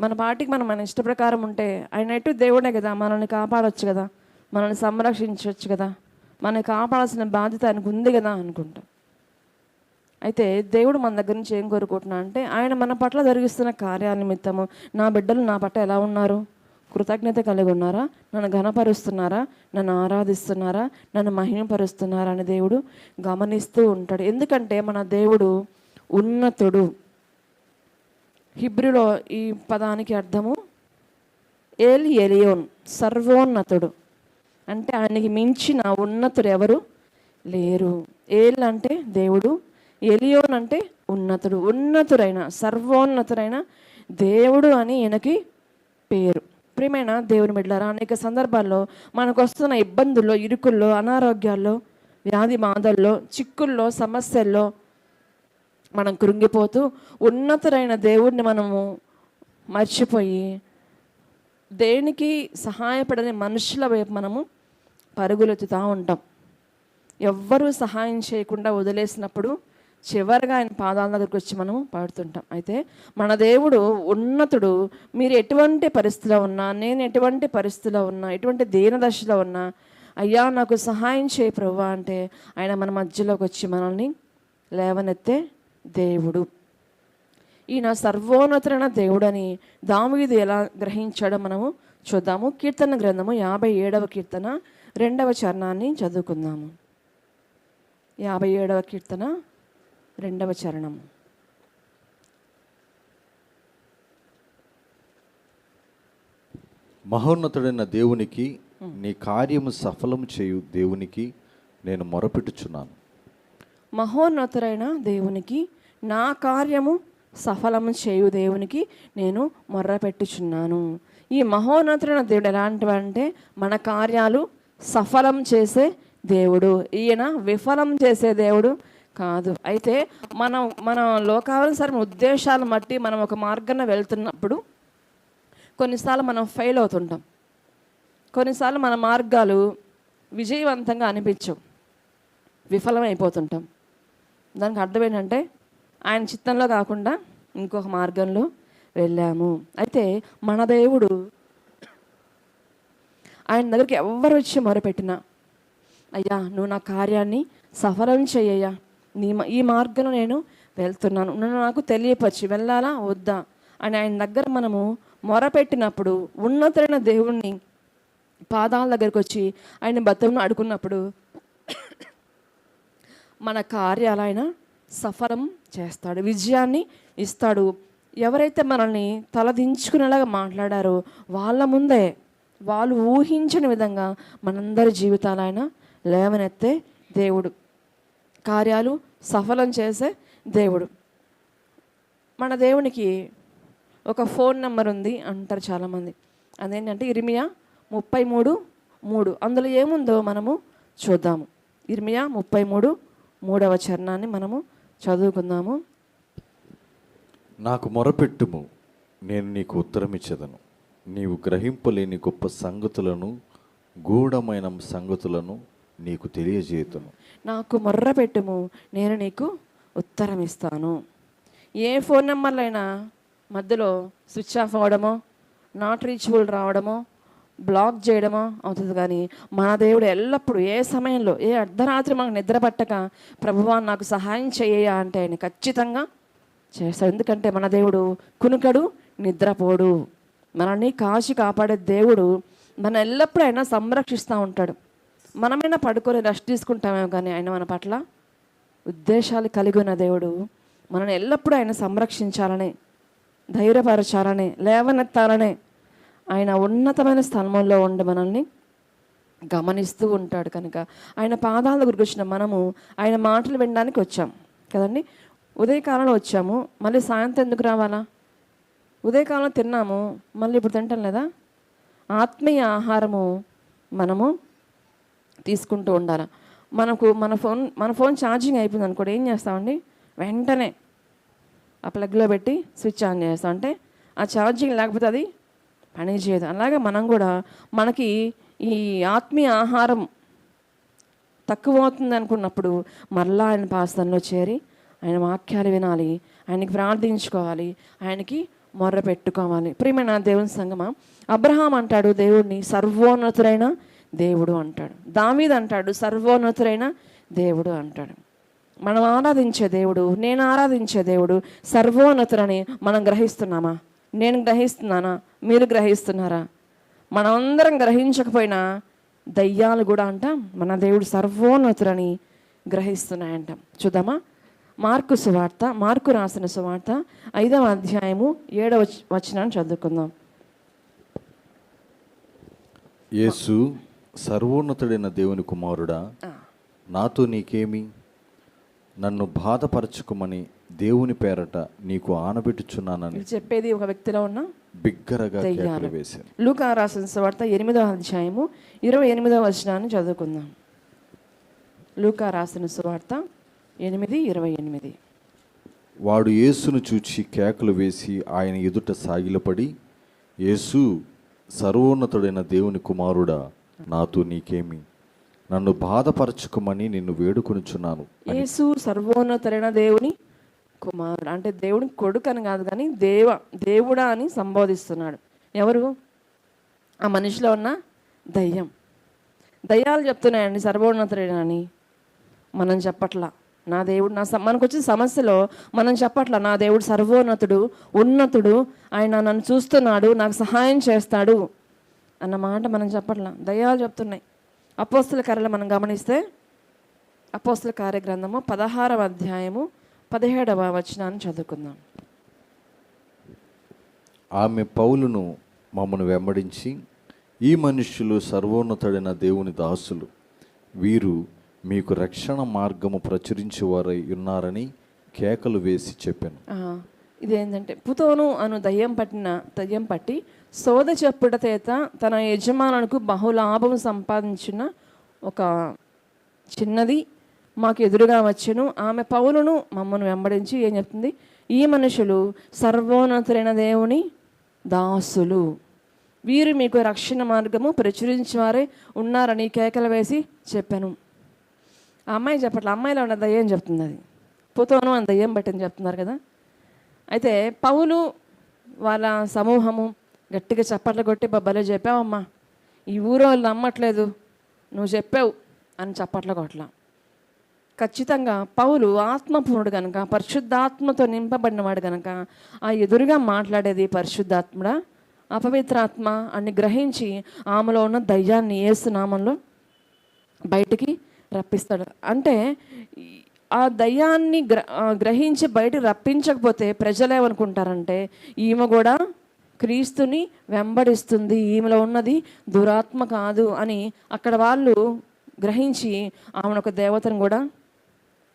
మన పాటికి మనం మన ఇష్ట ప్రకారం ఉంటే ఆయన ఎటు దేవుడే కదా, మనల్ని కాపాడవచ్చు కదా, మనల్ని సంరక్షించవచ్చు కదా, మనల్ని కాపాడాల్సిన బాధ్యత ఆయనకు ఉంది కదా అనుకుంటాం. అయితే దేవుడు మన దగ్గర నుంచి ఏం కోరుకుంటున్నా అంటే, ఆయన మన పట్ల జరిగిస్తున్న కార్యాల నిమిత్తము నా బిడ్డలు నా పట్ల ఎలా ఉన్నారు? కృతజ్ఞత కలిగి ఉన్నారా? నన్ను ఘనపరుస్తున్నారా? నన్ను ఆరాధిస్తున్నారా? నన్ను మహిమపరుస్తున్నారా అని దేవుడు గమనిస్తూ ఉంటాడు. ఎందుకంటే మన దేవుడు ఉన్నతుడు. హిబ్రూలో ఈ పదానికి అర్థము ఏల్ ఎలియోన్, సర్వోన్నతుడు. అంటే ఆయనకి మించిన ఉన్నతుడు ఎవరు లేరు. ఏల్ అంటే దేవుడు, ఎలియోన్ అంటే ఉన్నతుడు. ఉన్నతుడైన, సర్వోన్నతుడైన దేవుడు అని ఈయనకి పేరు. ప్రియమైన దేవుని బిడ్డలారా, అనేక సందర్భాల్లో మనకు వస్తున్న ఇబ్బందుల్లో, ఇరుకుల్లో, అనారోగ్యాల్లో, వ్యాధి బాధల్లో, చిక్కుల్లో, సమస్యల్లో మనం కృంగిపోతూ ఉన్నతుడైన దేవుడిని మనము మర్చిపోయి దేనికి సహాయపడని మనుషుల వైపు మనము పరుగులెత్తుతూ ఉంటాం. ఎవ్వరూ సహాయం చేయకుండా వదిలేసినప్పుడు చివరిగా ఆయన పాదాల దగ్గరికి వచ్చి మనము పాడుతుంటాం. అయితే మన దేవుడు ఉన్నతుడు. మీరు ఎటువంటి పరిస్థితిలో ఉన్నా, నేను ఎటువంటి పరిస్థితిలో ఉన్నా, ఎటువంటి దీనదశలో ఉన్నా, అయ్యా నాకు సహాయం చేయి ప్రభువా అంటే ఆయన మన మధ్యలోకి వచ్చి మనల్ని లేవనెత్తే దేవుడు. ఈయన సర్వోన్నతుడైన దేవుడని దావీదు ఎలా గ్రహించాడో మనము చూద్దాము. కీర్తన గ్రంథము 57వ కీర్తన 2వ చరణాన్ని చదువుకుందాము. 57వ కీర్తన 2వ చరణం. మహోన్నతుడైన దేవునికి, నీ కార్యము సఫలము చేయు దేవునికి నేను మొరపెట్టుచున్నాను. మహోన్నతుడైన దేవునికి, నా కార్యము సఫలము చేయు దేవునికి నేను మొర్రపెట్టుచున్నాను. ఈ మహోన్నతుడైన దేవుడు ఎలాంటివంటే మన కార్యాలు సఫలం చేసే దేవుడు. ఈయన విఫలం చేసే దేవుడు కాదు. అయితే మన లోకానుసారమైన ఉద్దేశాలను బట్టి మనం ఒక మార్గాన్ని వెళ్తున్నప్పుడు కొన్నిసార్లు మనం ఫెయిల్ అవుతుంటాం. కొన్నిసార్లు మన మార్గాలు విజయవంతంగా అనిపించవు, విఫలమైపోతుంటాం. దానికి అర్థం ఏంటంటే ఆయన చిత్తంలో కాకుండా ఇంకొక మార్గంలో వెళ్ళాము. అయితే మన దేవుడు ఆయన దగ్గరికి ఎవరు వచ్చి మొరపెట్టినా, అయ్యా నువ్వు నా కార్యాన్ని సఫలం చేయ్యా, ఈ మార్గంలో నేను వెళ్తున్నాను, నన్ను నాకు తెలియపరిచి వెళ్ళాలా వద్దా అని ఆయన దగ్గర మనము మొరపెట్టినప్పుడు, ఉన్నతమైన దేవుణ్ణి పాదాల దగ్గరికి వచ్చి ఆయన బతుకును అడుగున్నప్పుడు మన కార్యాలు ఆయన సఫలం చేస్తాడు, విజయాన్ని ఇస్తాడు. ఎవరైతే మనల్ని తలదించుకునేలాగా మాట్లాడారో వాళ్ళ ముందే, వాళ్ళు ఊహించని విధంగా మనందరి జీవితాలు ఆయన లేవనెత్తే దేవుడు, కార్యాలు సఫలం చేసే దేవుడు. మన దేవునికి ఒక ఫోన్ నెంబర్ ఉంది అంటారు చాలామంది. అదేంటంటే ఇర్మియా 33:3. అందులో ఏముందో మనము చూద్దాము. ఇర్మియా 33:3వ చరణాన్ని మనము చదువుకుందాము. నాకు మొరపెట్టుము, నేను నీకు ఉత్తరం ఇచ్చేదను. నీవు గ్రహింపలేని గొప్ప సంగతులను, గూఢమైన సంగతులను నీకు తెలియజేతును. నాకు మొర్రపెట్టుము, నేను నీకు ఉత్తరం ఇస్తాను. ఏ ఫోన్ నెంబర్లైనా మధ్యలో స్విచ్ ఆఫ్ అవ్వడమో, నాట్ రీచబుల్ రావడమో, బ్లాక్ చేయడమో అవుతుంది. కానీ మన దేవుడు ఎల్లప్పుడూ, ఏ సమయంలో, ఏ అర్ధరాత్రి మనకు నిద్ర పట్టక ప్రభువా నాకు సహాయం చేయ్యా అంటే ఆయన ఖచ్చితంగా చేస్తాడు. ఎందుకంటే మన దేవుడు కునుకడు, నిద్రపోడు. మనల్ని కాచి కాపాడే దేవుడు మన ఎల్లప్పుడూ ఆయన సంరక్షిస్తూ ఉంటాడు. మనమైనా పడుకొని రెస్ట్ తీసుకుంటామేమో, కానీ ఆయన మన పట్ల ఉద్దేశాలు కలిగి ఉన్న దేవుడు. మనల్ని ఎల్లప్పుడూ ఆయన సంరక్షించాలని, ధైర్యపరచాలని, లేవనెత్తాలని, ఆయన ఉన్నతమైన స్థానంలో ఉండి మనల్ని గమనిస్తూ ఉంటాడు కనుక ఆయన పాదాల దగ్గరికి వచ్చిన మనము ఆయన మాటలు వినడానికి వచ్చాం కదండి. ఉదయకాలంలో వచ్చాము, మళ్ళీ సాయంత్రం ఎందుకు రావాలా? ఉదయకాలంలో తిన్నాము, మళ్ళీ ఇప్పుడు తింటాం లేదా? ఆత్మీయ ఆహారము మనము తీసుకుంటూ ఉండాలి. మన ఫోన్ ఛార్జింగ్ అయిపోయింది అనుకోండి, ఏం చేస్తామండి? వెంటనే ఆ ప్లగ్లో పెట్టి స్విచ్ ఆన్ చేస్తాం. అంటే ఆ ఛార్జింగ్ లేకపోతే అది పని చేయదు. అలాగే మనం కూడా మనకి ఈ ఆత్మీయ ఆహారం తక్కువ అవుతుంది అనుకున్నప్పుడు మరలా ఆయన పాసంలో చేరి ఆయన వాక్యాలు వినాలి, ఆయనకి ప్రార్థించుకోవాలి, ఆయనకి మొర్ర పెట్టుకోవాలి. ప్రియమైన దేవుని సంగమా, అబ్రహాం అంటాడు దేవుడిని సర్వోన్నతుడైన దేవుడు అంటాడు. దావీదు అంటాడు సర్వోన్నతుడైన దేవుడు అంటాడు. మనం ఆరాధించే దేవుడు, నేను ఆరాధించే దేవుడు సర్వోన్నతుడని మనం గ్రహిస్తున్నామా? నేను గ్రహిస్తున్నానా? మీరు గ్రహిస్తున్నారా? మనమందరం గ్రహించకపోయినా దయ్యాలు కూడా అంట మన దేవుడు సర్వోన్నతుడని గ్రహిస్తున్నాయంట. చూద్దామా? మార్కు రాసిన సువార్త 5వ అధ్యాయము 7వ వచనాన్ని చదువుకుందాం. యేసు, సర్వోన్నతుడైన దేవుని కుమారుడా, నాతో నీకేమి? నన్ను బాధపరచుకోమని దేవుని పేరట నీకు ఆనబెట్టుచున్నానని చెప్పేది ఒక వ్యక్తిలో ఉన్న బిగ్గరగా కేకలు వేశాను. లూకా రాసిన సువార్త 8వ అధ్యాయము 28వ వచనాన్ని చదువుకుందాం. లూకా రాసిన సువార్త 8:28. వాడు యేసును చూచి కేకలు వేసి ఆయన ఎదుట సాగిలపడి, యేసు, సర్వోన్నతుడైన దేవుని కుమారుడా, నాతో నీకేమి? నన్ను బాధపరచుకోమని నిన్ను వేడుకొనుచున్నాను. యేసు సర్వోన్నతుడైన దేవుని కుమారుడు అంటే దేవుని కొడుకు అని కాదు, కానీ దేవుడా అని సంబోధిస్తున్నాడు. ఎవరు? ఆ మనిషిలో ఉన్న దయ్యాలు చెప్తున్నాయండి సర్వోన్నతుడని. మనం చెప్పట్లా నా దేవుడు మనకు వచ్చిన సమస్యలో మనం చెప్పట్లా నా దేవుడు సర్వోన్నతుడు, ఉన్నతుడు, ఆయన నన్ను చూస్తున్నాడు, నాకు సహాయం చేస్తాడు అన్న మాట మనం చెప్పట్లా. దయ్యాలు చెప్తున్నాయి. అపోస్తుల కార్యాలు మనం గమనిస్తే అపోస్తుల కార్య గ్రంథము 16వ అధ్యాయము 17వ వచనాన్ని చదువుకుందాం. ఆమె పౌలును మమ్మను వెంబడించి, ఈ మనుష్యులు సర్వోన్నతుడైన దేవుని దాసులు, వీరు మీకు రక్షణ మార్గము ప్రచురించేవారై ఉన్నారని కేకలు వేసి చెప్పాను. ఇదేంటంటే పుతోను అను దయ్యం పట్టి సోద చెప్పుట చేత తన యజమానులకు బహులాభం సంపాదించిన ఒక చిన్నది మాకు ఎదురుగా వచ్చెను. ఆమె పౌలును మమ్మను వెంబడించి ఏం చెప్తుంది? ఈ మనుషులు సర్వోన్నతులైన దేవుని దాసులు, వీరు మీకు రక్షణ మార్గము ప్రచురించేవారే ఉన్నారని కేకలు వేసి చెప్పాను. ఆ అమ్మాయి చెప్పట్ల, అమ్మాయిలో ఉన్న దయ్యం చెప్తుంది. అది పుతోను అని దయ్యం పట్టింది చెప్తున్నారు కదా. అయితే పౌలు వాళ్ళ సమూహము గట్టిగా చప్పట్లు కొట్టి బబ్బలే చెప్పావమ్మా, ఈ ఊరు వాళ్ళు నమ్మట్లేదు, నువ్వు చెప్పావు అని చప్పట్లు కొట్ల. ఖచ్చితంగా పౌలు ఆత్మపూర్ణుడు కనుక, పరిశుద్ధాత్మతో నింపబడినవాడు కనుక ఆ ఎదురుగా మాట్లాడేది పరిశుద్ధాత్ముడా అపవిత్రాత్మ అని గ్రహించి ఆమెలో ఉన్న దయ్యాన్ని యేసు నామంలో బయటికి రప్పిస్తాడు. అంటే ఆ దయ్యాన్ని గ్రహించి బయటికి రప్పించకపోతే ప్రజలు ఏమనుకుంటారంటే ఈమె కూడా క్రీస్తుని వెంబడిస్తుంది, ఈమెలో ఉన్నది దురాత్మ కాదు అని అక్కడ వాళ్ళు గ్రహించి ఆమెను ఒక దేవతను కూడా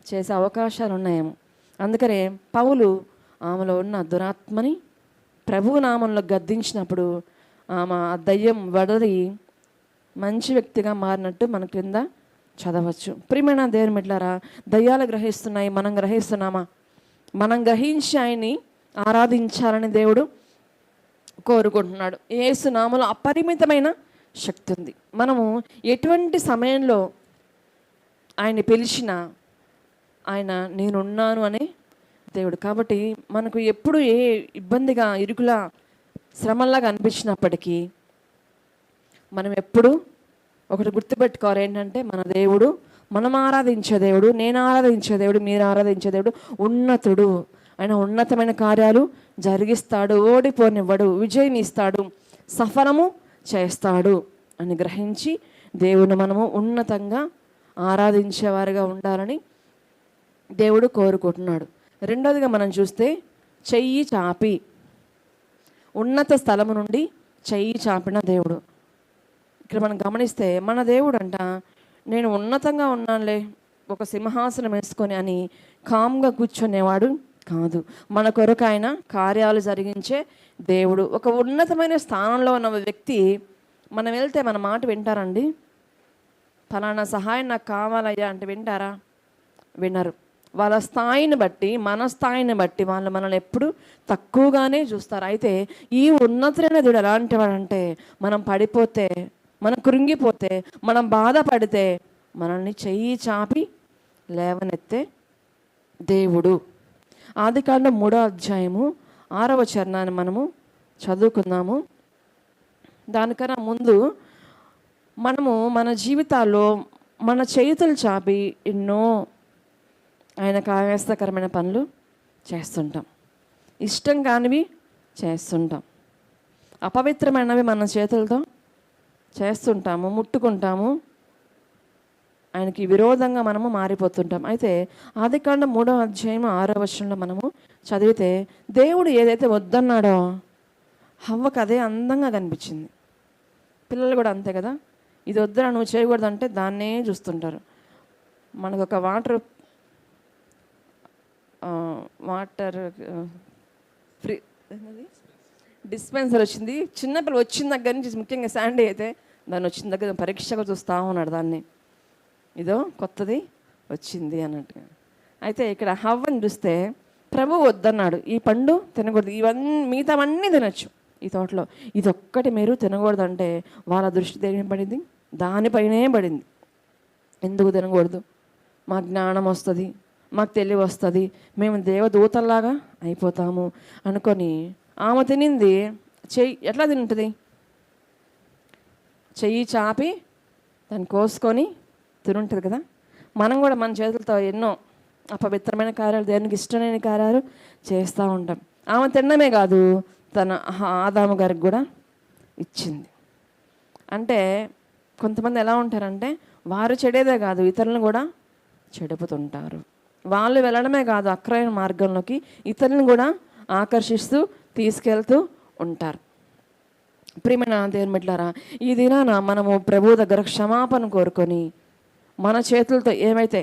చేసే అవకాశాలు ఉన్నాయేమో. అందుకనే పౌలు ఆమెలో ఉన్న దురాత్మని ప్రభువు నామంలో గద్దించినప్పుడు ఆమె ఆ దయ్యం వడలి మంచి వ్యక్తిగా మారినట్టు మన క్రింద చదవచ్చు. ప్రియమైన దేవుని బిడ్డలారా, దయ్యాలు గ్రహిస్తున్నాయి, మనం గ్రహిస్తున్నామా? మనం గ్రహించి ఆయన్ని ఆరాధించాలని దేవుడు కోరుకుంటున్నాడు. యేసు నామములో అపరిమితమైన శక్తి ఉంది. మనము ఎటువంటి సమయంలో ఆయన్ని పిలిచినా ఆయన నేనున్నాను అనే దేవుడు. కాబట్టి మనకు ఎప్పుడు ఏ ఇబ్బందిగా ఇరుకులా శ్రమల్లాగా అనిపించినప్పటికీ మనం ఎప్పుడు ఒకటి గుర్తుపెట్టుకోవాలి, ఏంటంటే మన దేవుడు, మనం ఆరాధించే దేవుడు, నేను ఆరాధించే దేవుడు, మీరు ఆరాధించే దేవుడు ఉన్నతుడు. ఆయన ఉన్నతమైన కార్యాలు జరిగిస్తాడు, ఓడిపోనివ్వడు, విజయం ఇస్తాడు, సఫలము చేస్తాడు అని గ్రహించి దేవుని మనము ఉన్నతంగా ఆరాధించేవారుగా ఉండాలని దేవుడు కోరుకుంటున్నాడు. రెండోదిగా మనం చూస్తే చెయ్యి చాపి, ఉన్నత స్థలము నుండి చెయ్యి చాపిన దేవుడు. ఇక్కడ మనం గమనిస్తే మన దేవుడు అంట, నేను ఉన్నతంగా ఉన్నానులే ఒక సింహాసనం వేసుకొని అని కామ్గా కూర్చునేవాడు కాదు. మన కొరకు ఆయన కార్యాలు జరిగించే దేవుడు. ఒక ఉన్నతమైన స్థానంలో ఉన్న వ్యక్తి మనం వెళ్తే మన మాట వింటారండి? ఫలానా సహాయం నాకు కావాలయ్యా అంటే వింటారా? వినరు. వాళ్ళ స్థాయిని బట్టి, మన స్థాయిని బట్టి వాళ్ళు మనల్ని ఎప్పుడు తక్కువగానే చూస్తారు. అయితే ఈ ఉన్నతులైన దేవుడు ఎలాంటి వాడంటే, మనం పడిపోతే, మనం కృంగిపోతే, మనం బాధపడితే మనల్ని చెయ్యి చాపి లేవనెత్తే దేవుడు. ఆదికాండం 3వ అధ్యాయము 6వ చరణాన్ని మనము చదువుకుందాము. దానికన్నా ముందు మనము మన జీవితాల్లో మన చేతులు చాపి ఎన్నో ఆయనకు ఆయాసకరమైన పనులు చేస్తుంటాం. ఇష్టం కానివి చేస్తుంటాం. అపవిత్రమైనవి మన చేతులతో చేస్తుంటాము, ముట్టుకుంటాము. ఆయనకి విరోధంగా మనము మారిపోతుంటాం. అయితే ఆదికాండం 3వ అధ్యాయం 6వ వచనంలో మనము చదివితే, దేవుడు ఏదైతే వద్దన్నాడో హవ్వకు అదే అందంగా కనిపించింది. పిల్లలు కూడా అంతే కదా, ఇది వద్దురా నువ్వు చేయకూడదంటే దాన్నే చూస్తుంటారు. మనకు ఒక వాటర్ ఫ్రీ డిస్పెన్సర్ వచ్చింది. చిన్నపిల్లలు వచ్చిన దగ్గర నుంచి, ముఖ్యంగా శాండీ అయితే దాన్ని వచ్చిన దగ్గర పరీక్షగా చూస్తూ ఉన్నాడు దాన్ని, ఇదో కొత్తది వచ్చింది అన్నట్టుగా. అయితే ఇక్కడ హవ్వని చూస్తే ప్రభు వద్దన్నాడు, ఈ పండు తినకూడదు, ఇవన్నీ మిగతావన్నీ తినచ్చు ఈ తోటలో, ఇది ఒక్కటి మీరు తినకూడదు అంటే వాళ్ళ దృష్టి దేని పడింది? దానిపైనే పడింది. ఎందుకు తినకూడదు? మాకు జ్ఞానం వస్తుంది, మాకు తెలివి వస్తుంది, మేము దేవదూతల్లాగా అయిపోతాము అనుకొని ఆమె తినింది. చెయ్యి ఎట్లా తింటుంది? చెయ్యి చాపి దాన్ని కోసుకొని తినుంటుంది కదా. మనం కూడా మన చేతులతో ఎన్నో అపవిత్రమైన కార్యాలు, దేవునికి ఇష్టమైన కార్యాలు చేస్తూ ఉంటాం. ఆమె తినడమే కాదు, తన ఆదాము గారికి కూడా ఇచ్చింది. అంటే కొంతమంది ఎలా ఉంటారంటే, వారు చెడేదే కాదు ఇతరులను కూడా చెడుపుతుంటారు. వాళ్ళు వెళ్ళడమే కాదు అక్రమ మార్గంలోకి ఇతరులను కూడా ఆకర్షిస్తూ తీసుకెళ్తూ ఉంటారు. ప్రియమైన దేవుని బిడ్డలారా, ఈ దినాన మనము ప్రభు దగ్గర క్షమాపణ కోరుకొని మన చేతులతో ఏమైతే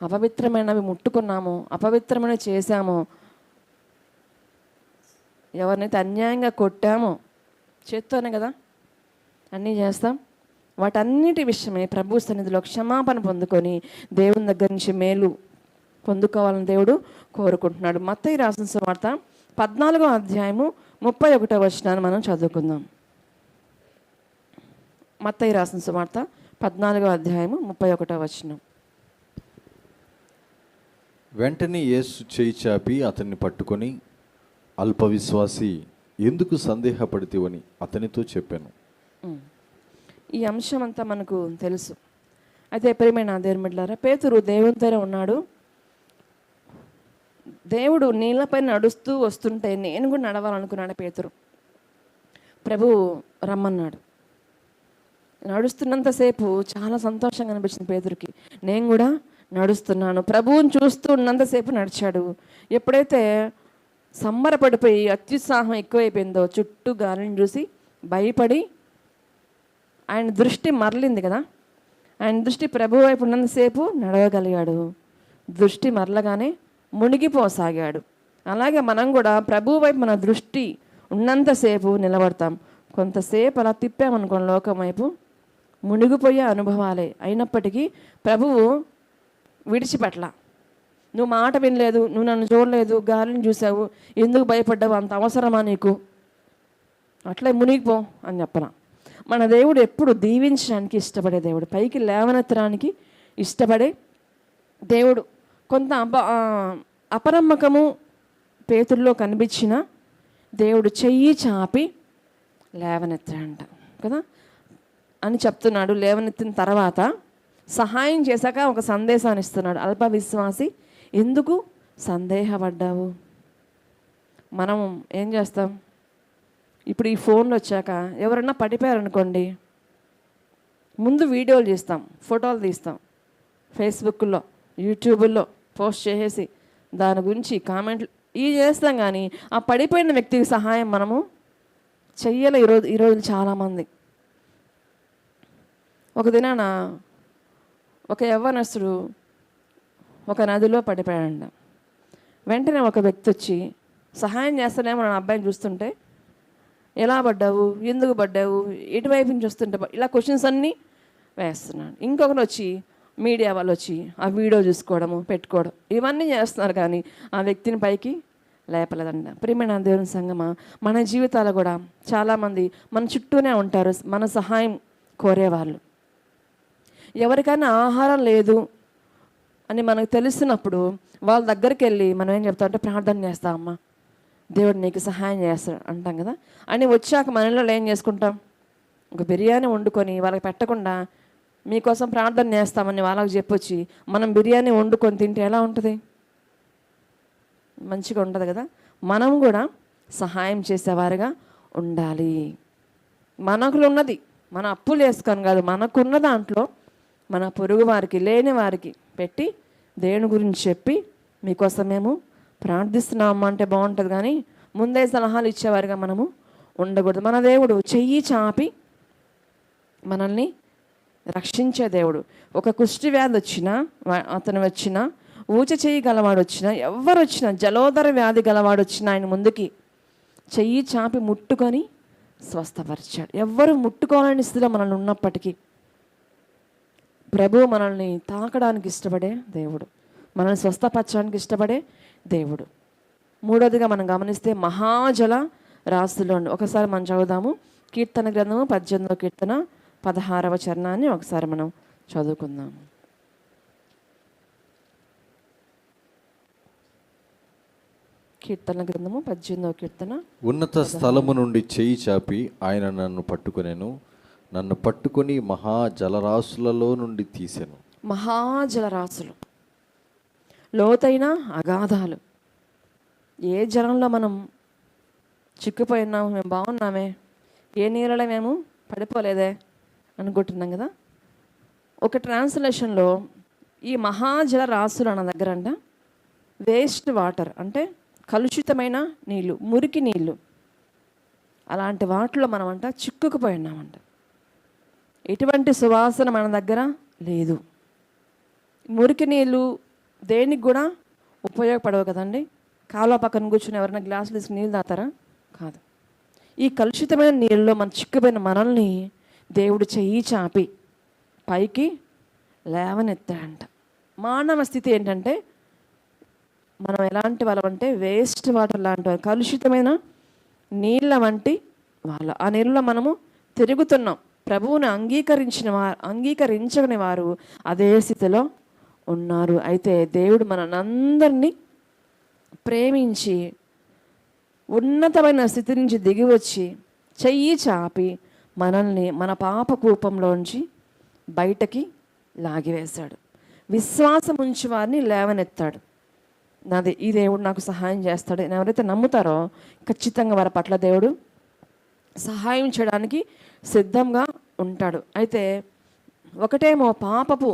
అపవిత్రమైనవి ముట్టుకున్నామో, అపవిత్రమైనవి చేశామో, ఎవరినైతే అన్యాయంగా కొట్టామో, చేత్తోనే కదా అన్నీ చేస్తాం, వాటన్నిటి విషయమే ప్రభు సన్నిధిలో క్షమాపణ పొందుకొని దేవుని దగ్గర నుంచి మేలు పొందుకోవాలని దేవుడు కోరుకుంటున్నాడు. మత్తయి రాసిన సువార్త 14వ అధ్యాయము 31వ వచనాన్ని మనం చదువుకుందాం. మత్తయి రాసిన సువార్త 14వ అధ్యాయము 31వ వచనం. వెంటనే యేసు చేయి చాపి అతన్ని పట్టుకొని, అల్ప విశ్వాసి, ఎందుకు సందేహపడితివని అతనితో చెప్పాను. ఈ అంశం అంతా మనకు తెలుసు. అయితే ప్రియమైన దేవుని బిడ్డలారా, పేతురు దేవునితోనే ఉన్నాడు. దేవుడు నీళ్ళపై నడుస్తూ వస్తుంటే నేను కూడా నడవాలనుకున్నాడు పేతురు. ప్రభు రమ్మన్నాడు. నడుస్తున్నంతసేపు చాలా సంతోషంగా అనిపించింది పేతురుకి. నేను కూడా నడుస్తున్నాను. ప్రభువుని చూస్తూ ఉన్నంతసేపు నడిచాడు. ఎప్పుడైతే సంబరపడిపోయి అత్యుత్సాహం ఎక్కువైపోయిందో, చుట్టూ గాలిని చూసి భయపడి ఆయన దృష్టి మరలింది కదా, ఆయన దృష్టి ప్రభు వైపు ఉన్నంతసేపు నడవగలిగాడు. దృష్టి మరలగానే మునిగిపోసాగాడు. అలాగే మనం కూడా ప్రభు వైపు మన దృష్టి ఉన్నంతసేపు నిలబడతాం. కొంతసేపు అలా తిప్పామనుకోండి లోకం వైపు, మునిగిపోయే అనుభవాలే. అయినప్పటికీ ప్రభువు విడిచిపెట్టలా. నువ్వు మాట వినలేదు, నువ్వు నన్ను చూడలేదు, గాలిని చూసావు, ఎందుకు భయపడ్డావు, అంత అవసరమా నీకు, అట్లే మునిగిపో అని చెప్పరా. మన దేవుడు ఎప్పుడు దీవించడానికి ఇష్టపడే దేవుడు, పైకి లేవనెత్తడానికి ఇష్టపడే దేవుడు. కొంత అపనమ్మకము పేతుల్లో కనిపించిన దేవుడు చెయ్యి చాపి లేవనెత్తాడంట కదా అని చెప్తున్నాడు. లేవనెత్తిన తర్వాత సహాయం చేశాక ఒక సందేశాన్ని ఇస్తున్నాడు. అల్ప విశ్వాసి, ఎందుకు సందేహపడ్డావు? మనం ఏం చేస్తాం? ఇప్పుడు ఈ ఫోన్లు వచ్చాక ఎవరన్నా పడిపోయారనుకోండి, ముందు వీడియోలు చేస్తాం, ఫోటోలు తీస్తాం, ఫేస్బుక్లో యూట్యూబ్లో పోస్ట్ చేసేసి దాని గురించి కామెంట్లు ఇవి చేస్తాం. కానీ ఆ పడిపోయిన వ్యక్తికి సహాయం మనము చెయ్యాలి. ఈరోజు చాలామంది ఒక దినాన ఒక యవ్వనస్తుడు ఒక నదిలో పడిపోయాడంట. వెంటనే ఒక వ్యక్తి వచ్చి సహాయం చేస్తానేమో నా అబ్బాయిని చూస్తుంటే, ఎలా పడ్డావు, ఎందుకు పడ్డావు, ఎటువైపు నుంచి వస్తుంటే ఇలా క్వశ్చన్స్ అన్నీ వేస్తున్నాడు. ఇంకొకరు వచ్చి మీడియా వాళ్ళు వచ్చి ఆ వీడియో చూసుకోవడము, పెట్టుకోవడం, ఇవన్నీ చేస్తున్నారు, కానీ ఆ వ్యక్తిని పైకి లేపలేదంట. ప్రియమైన దేవుని సంగమా, మన జీవితాలు కూడా చాలామంది మన చుట్టూనే ఉంటారు మన సహాయం కోరేవాళ్ళు. ఎవరికైనా ఆహారం లేదు అని మనకు తెలిసినప్పుడు వాళ్ళ దగ్గరికి వెళ్ళి మనం ఏం చెప్తాం అంటే, ప్రార్థన చేస్తామమ్మా, దేవుడు నీకు సహాయం చేస్తాడు అంటాం కదా. అని వచ్చాక మనలో ఏం చేసుకుంటాం, ఒక బిర్యానీ వండుకొని వాళ్ళకి పెట్టకుండా మీకోసం ప్రార్థన చేస్తామని వాళ్ళకి చెప్పొచ్చి మనం బిర్యానీ వండుకొని తింటే ఎలా ఉంటుంది? మంచిగా ఉంటుంది కదా. మనం కూడా సహాయం చేసేవారుగా ఉండాలి. మనకులు ఉన్నది మన అప్పులు వేసుకొని కాదు, మనకున్న దాంట్లో మన పొరుగు వారికి, లేని వారికి పెట్టి దేవుని గురించి చెప్పి మీకోసం మేము ప్రార్థిస్తున్నామా అంటే బాగుంటుంది, కానీ ముందే సలహాలు ఇచ్చేవారుగా మనము ఉండకూడదు. మన దేవుడు చెయ్యి చాపి మనల్ని రక్షించే దేవుడు. ఒక కుష్టి వ్యాధి వచ్చినా, అతను వచ్చినా, ఊచ చెయ్యి గలవాడు వచ్చినా, ఎవరు వచ్చినా, జలోదర వ్యాధి గలవాడు వచ్చినా ఆయన ముందుకి చెయ్యి చాపి ముట్టుకొని స్వస్థపరిచాడు. ఎవ్వరు ముట్టుకోవాలని స్థితిలో మనల్ని ఉన్నప్పటికీ ప్రభువు మనల్ని తాకడానికి ఇష్టపడే దేవుడు, మనల్ని స్వస్థపరచడానికి ఇష్టపడే దేవుడు. మూడోదిగా మనం గమనిస్తే మహాజల రాశుల్లో ఒకసారి మనం చదువుదాము. కీర్తన గ్రంథము 18వ కీర్తన 16వ చరణాన్ని ఒకసారి మనం చదువుకుందాము. కీర్తన గ్రంథము 18వ కీర్తన. ఉన్నత స్థలము నుండి చేయి చాపి ఆయన నన్ను పట్టుకొనెను, నన్ను పట్టుకొని మహాజలరాశులలో నుండి తీసెను. మహాజలరాశులు, లోతైన అగాధాలు. ఏ జలంలో మనం చిక్కుపోయినాము, మేము బాగున్నామే, ఏ నీళ్ళలో మేము పడిపోలేదే అనుకుంటున్నాం కదా. ఒక ట్రాన్స్లేషన్లో ఈ మహాజల రాశులు అన్న దగ్గర అంట వేస్ట్ వాటర్ అంటే కలుషితమైన నీళ్ళు, మురికి నీళ్ళు, అలాంటి వాటిలో మనం అంట చిక్కుకుపోయినామంట. ఎటువంటి సువాసన మన దగ్గర లేదు. మురికి నీళ్ళు దేనికి కూడా ఉపయోగపడవు కదండి. కాలువ పక్కన కూర్చుని ఎవరైనా గ్లాసులు తీసుకుని నీళ్ళు తాగుతారా? కాదు. ఈ కలుషితమైన నీళ్ళలో మన చిక్కుపోయిన మనల్ని దేవుడు చెయ్యి చాపి పైకి లేవనెత్తాడంట. మానవ స్థితి ఏంటంటే మనం ఎలాంటి వాళ్ళం అంటే వేస్ట్ వాటర్ లాంటి వారు, కలుషితమైన నీళ్ళ వంటి వాళ్ళ. ఆ నీళ్ళలో మనము తిరుగుతున్నాం. ప్రభువుని అంగీకరించని వారు అదే స్థితిలో ఉన్నారు. అయితే దేవుడు మనందరినీ ప్రేమించి ఉన్నతమైన స్థితి నుంచి దిగి వచ్చి చెయ్యి చాపి మనల్ని మన పాప కూపంలోంచి బయటకి లాగివేశాడు. విశ్వాసం ఉంచి వారిని లేవనెత్తాడు. ఈ దేవుడు నాకు సహాయం చేస్తాడు అని ఎవరైతే నమ్ముతారో ఖచ్చితంగా వారి పట్ల దేవుడు సహాయం చేయడానికి సిద్ధంగా ఉంటాడు. అయితే ఒకటేమో పాపపు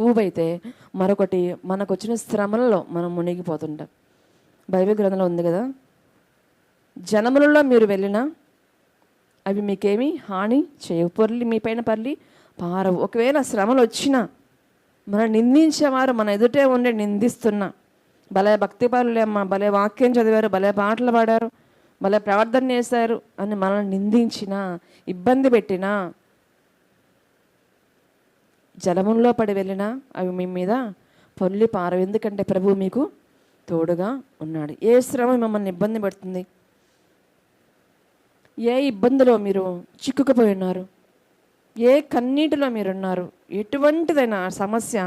ఊబైతే మరొకటి మనకు వచ్చిన శ్రమలలో మనం మునిగిపోతుంటాం. బైబిల్ గ్రంథంలో ఉంది కదా, జనములలో మీరు వెళ్ళినా అవి మీకేమీ హాని చేయవు, పొర్లి మీ పైన పర్లి పారవు. ఒకవేళ శ్రమలు వచ్చినా మనం నిందించేవారు మన ఎదుటే ఉండి నిందిస్తున్నా, భలే భక్తి పరులేమ్మా, భలే వాక్యం చదివారు, భలే పాటలు పాడారు, భలే ప్రార్థన చేశారు అని మనల్ని నిందించినా, ఇబ్బంది పెట్టినా, జలముల్లో పడి వెళ్ళినా అవి మీ మీద పొల్లి పారవు. ఎందుకంటే ప్రభువు మీకు తోడుగా ఉన్నాడు. ఏ శ్రమ మిమ్మల్ని ఇబ్బంది పెడుతుంది, ఏ ఇబ్బందిలో మీరు చిక్కుకుపోయి ఉన్నారు, ఏ కన్నీటిలో మీరున్నారు, ఎటువంటిదైనా సమస్య,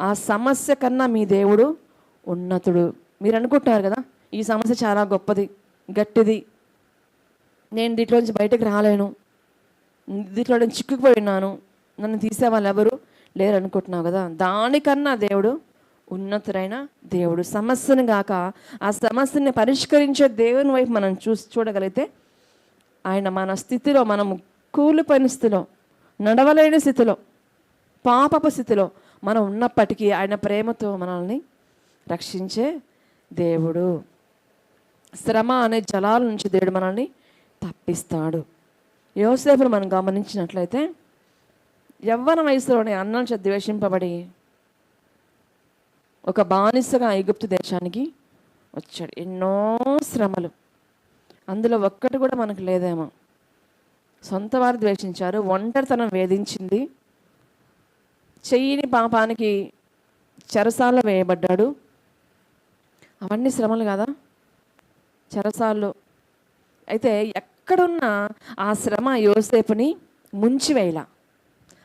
ఆ సమస్య కన్నా మీ దేవుడు ఉన్నతుడు. మీరు అనుకుంటున్నారు కదా ఈ సమస్య చాలా గొప్పది, గట్టిది, నేను దీంట్లోంచి బయటకు రాలేను, దీంట్లో నేను చిక్కుకుపోయినాను, నన్ను తీసేవాళ్ళు ఎవరు లేరు అనుకుంటున్నావు కదా. దానికన్నా దేవుడు ఉన్నతుడైన దేవుడు. సమస్యను గాక ఆ సమస్యని పరిష్కరించే దేవుని వైపు మనం చూడగలిగితే ఆయన మన స్థితిలో, మనము కూలిపోయిన స్థితిలో, నడవలేని స్థితిలో, పాపపు స్థితిలో మనం ఉన్నప్పటికీ ఆయన ప్రేమతో మనల్ని రక్షించే దేవుడు. శ్రమ అనే జలాల నుంచి దేవుడు మనల్ని తప్పిస్తాడు. యోసేపును మనం గమనించినట్లయితే యవ్వన వయసులోనే అన్నం చేత ద్వేషింపబడి ఒక బానిసగా ఐగుప్తు దేశానికి వచ్చాడు. ఎన్నో శ్రమలు, అందులో ఒక్కటి కూడా మనకు లేదేమో. సొంత వారు ద్వేషించారు, ఒంటరితనం వేధించింది, చెయ్యిని పాపానికి చెరసాల్లో వేయబడ్డాడు. అవన్నీ శ్రమలు కదా, చెరసాల్లో. అయితే ఎక్కడున్నా ఆ శ్రమ యోసేపుని ముంచివేయలా.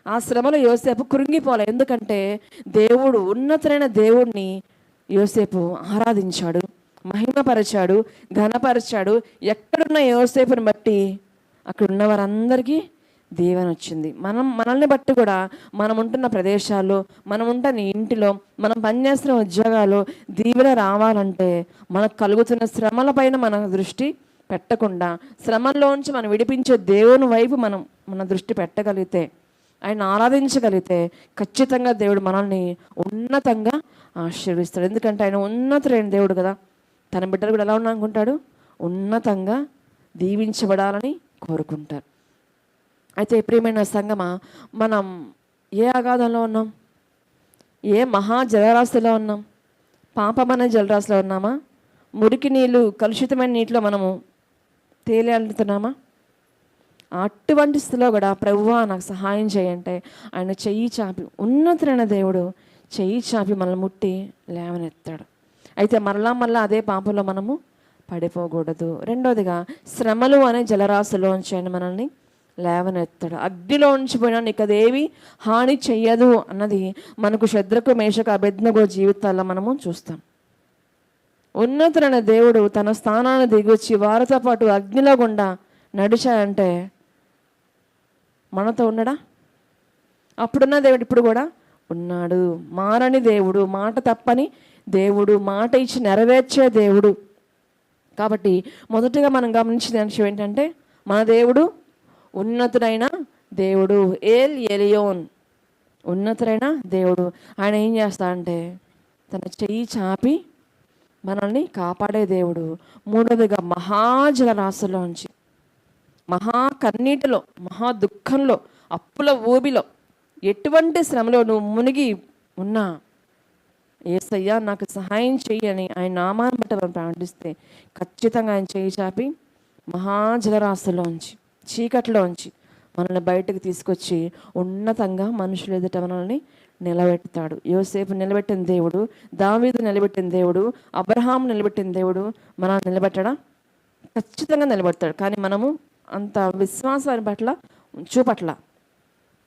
ఆ శ్రమలో యోసేపు కృంగిపోలే. ఎందుకంటే దేవుడు, ఉన్నతమైన దేవుడిని యోసేపు ఆరాధించాడు, మహిమపరిచాడు, ఘనపరిచాడు. ఎక్కడున్న యోసేపుని బట్టి అక్కడ ఉన్న వారందరికీ దీవెన వచ్చింది. మనల్ని బట్టి కూడా మనం ఉంటున్న ప్రదేశాల్లో, మనం ఉంటున్న ఇంటిలో, మనం పనిచేస్తున్న ఉద్యోగాలు దీవెన రావాలంటే మనకు కలుగుతున్న శ్రమల పైన మన దృష్టి పెట్టకుండా శ్రమల్లోంచి మనం విడిపించే దేవుని వైపు మన దృష్టి పెట్టగలిగితే, ఆయన ఆరాధించగలిగితే ఖచ్చితంగా దేవుడు మనల్ని ఉన్నతంగా ఆశీర్వదిస్తాడు. ఎందుకంటే ఆయన ఉన్నతుడైన దేవుడు కదా. తన బిడ్డలు కూడా ఎలా అనుకుంటాడు? ఉన్నతంగా దీవించబడాలని కోరుకుంటారు. అయితే ప్రియమైన సంగమా, మనం ఏ అగాధంలో ఉన్నాం? ఏ మహా జలరాశిలో ఉన్నాం? పాపమనే జలరాశిలో ఉన్నామా? మురికి నీళ్ళు, కలుషితమైన నీటిలో మనము తేలియాడుతున్నామా? అటువంటి స్థితిలో కూడా ప్రభువా నాకు సహాయం చేయంటే ఆయన చెయ్యి చాపి, ఉన్నతులైన దేవుడు చెయ్యి చాపి మనల్ని ముట్టి లేవనెత్తాడు. అయితే మరలా అదే పాపంలో మనము పడిపోకూడదు. రెండోదిగా శ్రమలు అనే జలరాశిలోంచి ఆయన మనల్ని లేవనెత్తాడు. అగ్నిలో ఉంచిపోయినా నీకు అదేవి హాని చెయ్యదు అన్నది మనకు శద్రకు, మేషకు, అబేద్నెగో జీవితాల్లో మనము చూస్తాం. ఉన్నతులైన దేవుడు తన స్థానాన్ని దిగొచ్చి వారితో పాటు అగ్నిలో గుండా నడిచాడంటే మనతో ఉండడా? అప్పుడున్న దేవుడు ఇప్పుడు కూడా ఉన్నాడు. మారని దేవుడు, మాట తప్పని దేవుడు, మాట ఇచ్చి నెరవేర్చే దేవుడు. కాబట్టి మొదటిగా మనం గమనించిన విషయం ఏంటంటే మన దేవుడు ఉన్నతుడైన దేవుడు. ఏల్ ఎలియోన్, ఉన్నతుడైన దేవుడు. ఆయన ఏం చేస్తాడంటే తన చెయ్యి చాపి మనల్ని కాపాడే దేవుడు. మూడవదిగా మహాజలరాశిలోంచి, మహా కన్నీటిలో, మహా దుఃఖంలో, అప్పుల ఊబిలో, ఎటువంటి శ్రమలో నువ్వు మునిగి ఉన్నా యేసయ్యా నాకు సహాయం చెయ్యని ఆయన నామాన్ని బట్టి మనం ప్రార్థిస్తే ఖచ్చితంగా ఆయన చేయి చాపి మహాజలరాశిలోంచి, చీకట్లోంచి మనల్ని బయటకు తీసుకొచ్చి ఉన్నతంగా మనుషులు ఎదుట మనల్ని నిలబెడతాడు. యోసేపు నిలబెట్టిన దేవుడు, దావీదు నిలబెట్టిన దేవుడు, అబ్రహాం నిలబెట్టిన దేవుడు మనల్ని నిలబెట్టడా? ఖచ్చితంగా నిలబెడతాడు. కానీ మనము అంత విశ్వాసాన్ని పట్ల చూపట్ల,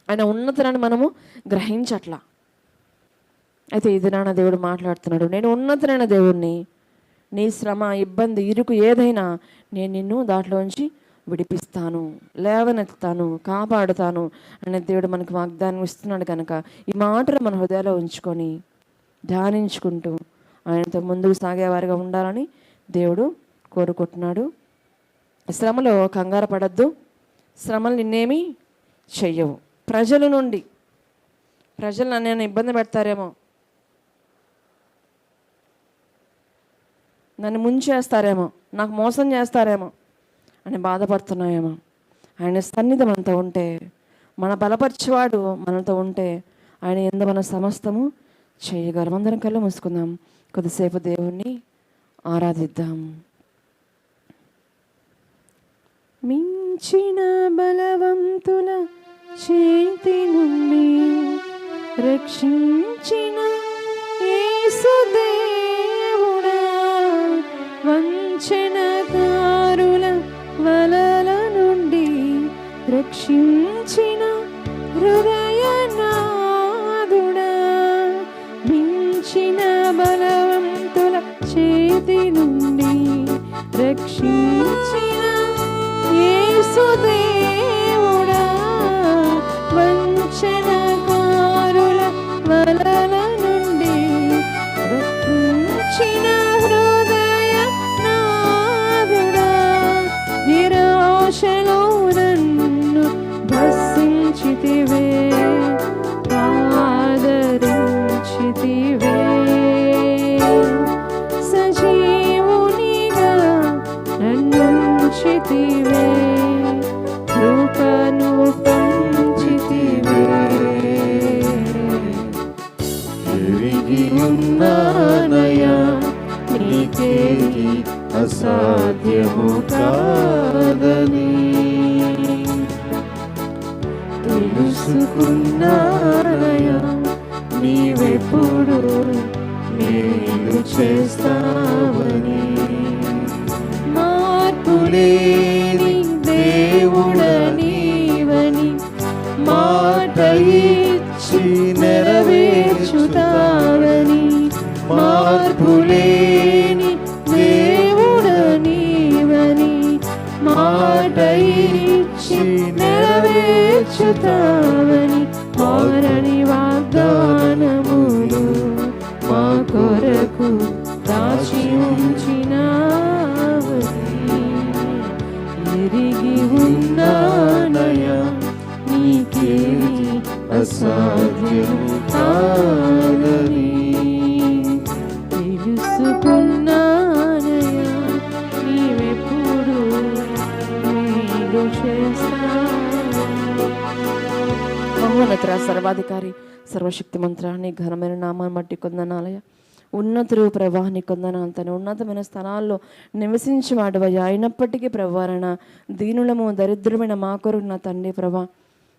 ఆయన ఉన్నతనాన్ని మనము గ్రహించట్లా. అయితే ఇది నాన్న దేవుడు మాట్లాడుతున్నాడు, నేను ఉన్నతమైన దేవుడిని, నీ శ్రమ, ఇబ్బంది, ఇరుకు ఏదైనా నేను నిన్ను దాంట్లోంచి విడిపిస్తాను, లేవనెత్తాను, కాపాడుతాను అనే దేవుడు మనకు వాగ్దానం ఇస్తున్నాడు. కనుక ఈ మాటలు మన హృదయాల్లో ఉంచుకొని ధ్యానించుకుంటూ ఆయనతో ముందుకు సాగేవారిగా ఉండాలని దేవుడు కోరుకుంటున్నాడు. శ్రమలో కంగారు పడద్దు, శ్రమలు నిన్నేమీ చెయ్యవు. ప్రజల నుండి, ప్రజలు నన్ను ఇబ్బంది పెడతారేమో, నన్ను ముంచేస్తారేమో, నాకు మోసం చేస్తారేమో అని బాధపడుతున్నాయేమో, ఆయన సన్నిధి మనతో ఉంటే, మన బలపరిచేవాడు మనతో ఉంటే ఆయన యందు మన సమస్తము చేయగలం. అందరం కళ్ళు మూసుకుందాం, కొద్దిసేపు దేవుణ్ణి ఆరాధిద్దాం. మించిన బలవంతుల చేతి నుండి రక్షించిన యేసుదేవుడా, వంచనకారుల వలల నుండి రక్షించిన హృదయనాథుడా, మించిన బలవంతుల చేతి నుండి రక్షించిన యేసుదేవుడా, వంచనకారుల వలల నుండి రక్షించిన హృదయనాథుడా, నిరాశలో నన్ను భసించితివే, ఆదరించితివే, సజీవునిగా నన్నుంచితివే, కృపను పంచితివే. అసాధ్యము కాదని తెలుసుకున్నానయ్యా, నీవెప్పుడు మేలు చేస్తావని. మార్పులేని దేవుడనీవని మాట ఇచ్చి నెరవేర్చుతావని. మార్పులేని దేవుడనీవని మాట ఇచ్చి నెరవేర్చుతావని. మారని వాగ్దానములు మా కొరకు దాచి ఉంచినావని. ఎరిగి ఉన్నానయ్యా, నీకేమి అసాధ్యము కాదని. తెలుసుకున్నానయ్యా, నీవెప్పుడు మేలు చేస్తావు. మహోన్నత సర్వాధికారి సర్వశక్తి మంత్ర నీ ఘనమైన నామాన్ని బట్టి కొందనాలయ. ఉన్నతుడు ప్రభా నీ కొందనాలు, తన ఉన్నతమైన స్థానాల్లో నివసించేవాడవయ్యా. అయినప్పటికీ ప్రభారణ దీనులము దరిద్రమైన మా కొరకు నా తండ్రి ప్రభా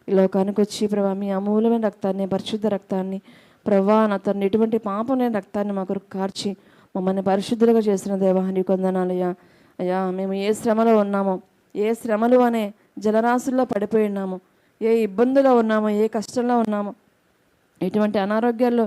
ఈ లోకానికి వచ్చి ప్రభా మీ అమూల్యమైన రక్తాన్ని, పరిశుద్ధ రక్తాన్ని ప్రభా నా తండ్రి ఎటువంటి పాపం లేని రక్తాన్ని మా కొరకు కార్చి మమ్మల్ని పరిశుద్ధులుగా చేసిన దేవా నీ కొందనాలయ్యా. అయ్యా మేము ఏ శ్రమలో ఉన్నామో, ఏ శ్రమలు అనే జలరాశుల్లో పడిపోయి ఉన్నామో, ఏ ఇబ్బందులో ఉన్నామో, ఏ కష్టంలో ఉన్నామో, ఎటువంటి అనారోగ్యాల్లో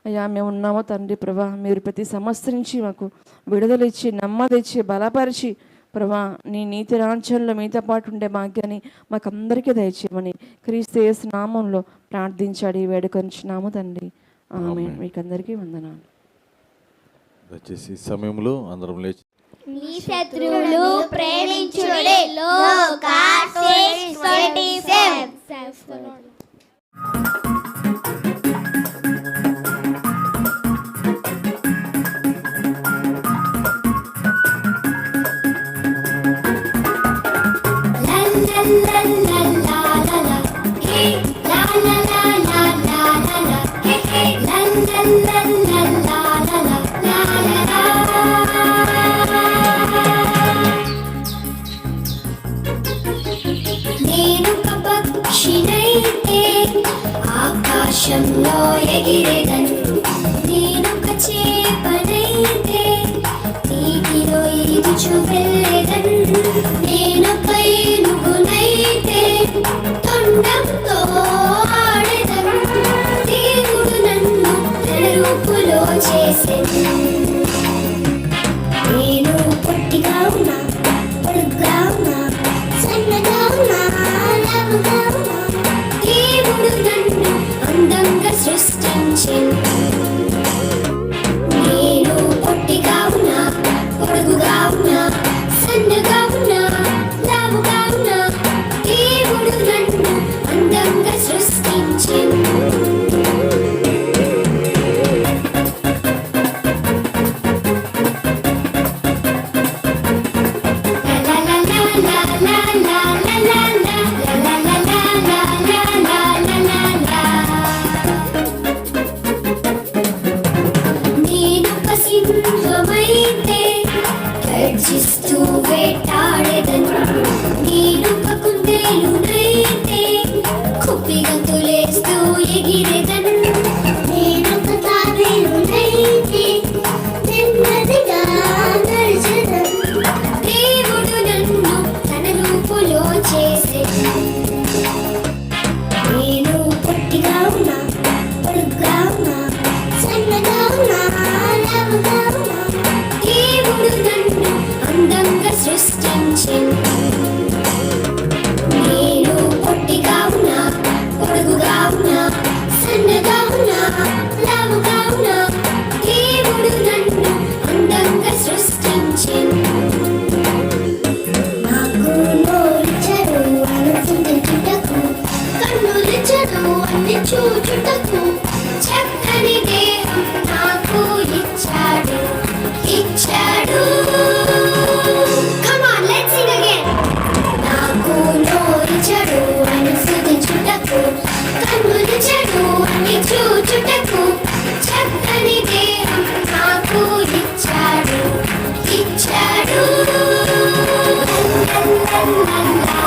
అయ్యా మేము ఉన్నామో తండ్రి ప్రభా, మీరు ప్రతి సమస్య నుంచి మాకు విడుదల ఇచ్చి, నెమ్మది ఇచ్చి, బలపరిచి ప్రభా నీ నీతి రాజ్యంలో మీతో పాటు ఉండే భాగ్యాన్ని మాకందరికీ దయచేయమని క్రీస్తు యేసు నామంలో ప్రార్థించాడు, వేడుకొంచున్నాము తండ్రి. ఆమేన్. మీకందరికీ వందనాలు. దయచేసి ఈ సమయంలో అందరం లేచి నీ శత్రువులు ప్రేమించుడే. లూకా 6:27. ఆకాశంలో ఎగిరేదను, నేనొక చేపనైతే నీటిలో ఈదుచు వెళ్ళేదను, నేనొక ఏనుగునైతే తొండంతో ఆడెదను, దేవుడు నన్ను తన రూపులో చేసెను. నేను పొట్టిగా ఉన్నా, పొడుగ్గా ఉన్నా, సన్నగా ఉన్నా, లావుగా ఉన్నా, దేవుడు నన్ను అందంగా సృష్టించెను. నేను పొట్టిగా ఉన్నా, పొడుగుగా ఉన్నా, సన్నగా ఉన్నా, లావుగా ఉన్నా, దేవుడు నన్ను అందంగా సృష్టించెను. నేనొక సింహమైతే గర్జిస్తూ వేటాడెదను, నేనొక కుందేలునైతే కుప్పిగంతులేస్తూ ఎగిరెదను, నేనొక తాబేలునైతే నెమ్మదిగా నడిచెదను, దేవుడు నన్ను తన రూపులో చేసెను. నేను పొట్టిగా ఉన్నా, పొడుగ్గా ఉన్నా, సన్నగా ఉన్నా, లావుగా ఉన్నా, దేవుడు నన్ను అందంగా సృష్టించెను. నేను పొట్టిగా ఉన్నా, పొడుగుగా ఉన్నా, సన్నగా ఉన్నా, లావుగా ఉన్నా, దేవుడు నన్ను అందంగా సృష్టించెను. నాకు నోరిచ్చాడు అనుసరించుటకు, కన్నులిచ్చాడు అన్ని చూచుటకు, చక్కని దేహం నాకు ఇచ్చాడు, ఇచ్చాడు. Come on, let's sing again. నాకు నోరిచ్చాడు అనుసరించుటకు, కన్నులిచ్చాడు అన్ని చూచుటకు, చక్కని దేహం నాకు ఇచ్చాడు, ఇచ్చాడు. la la.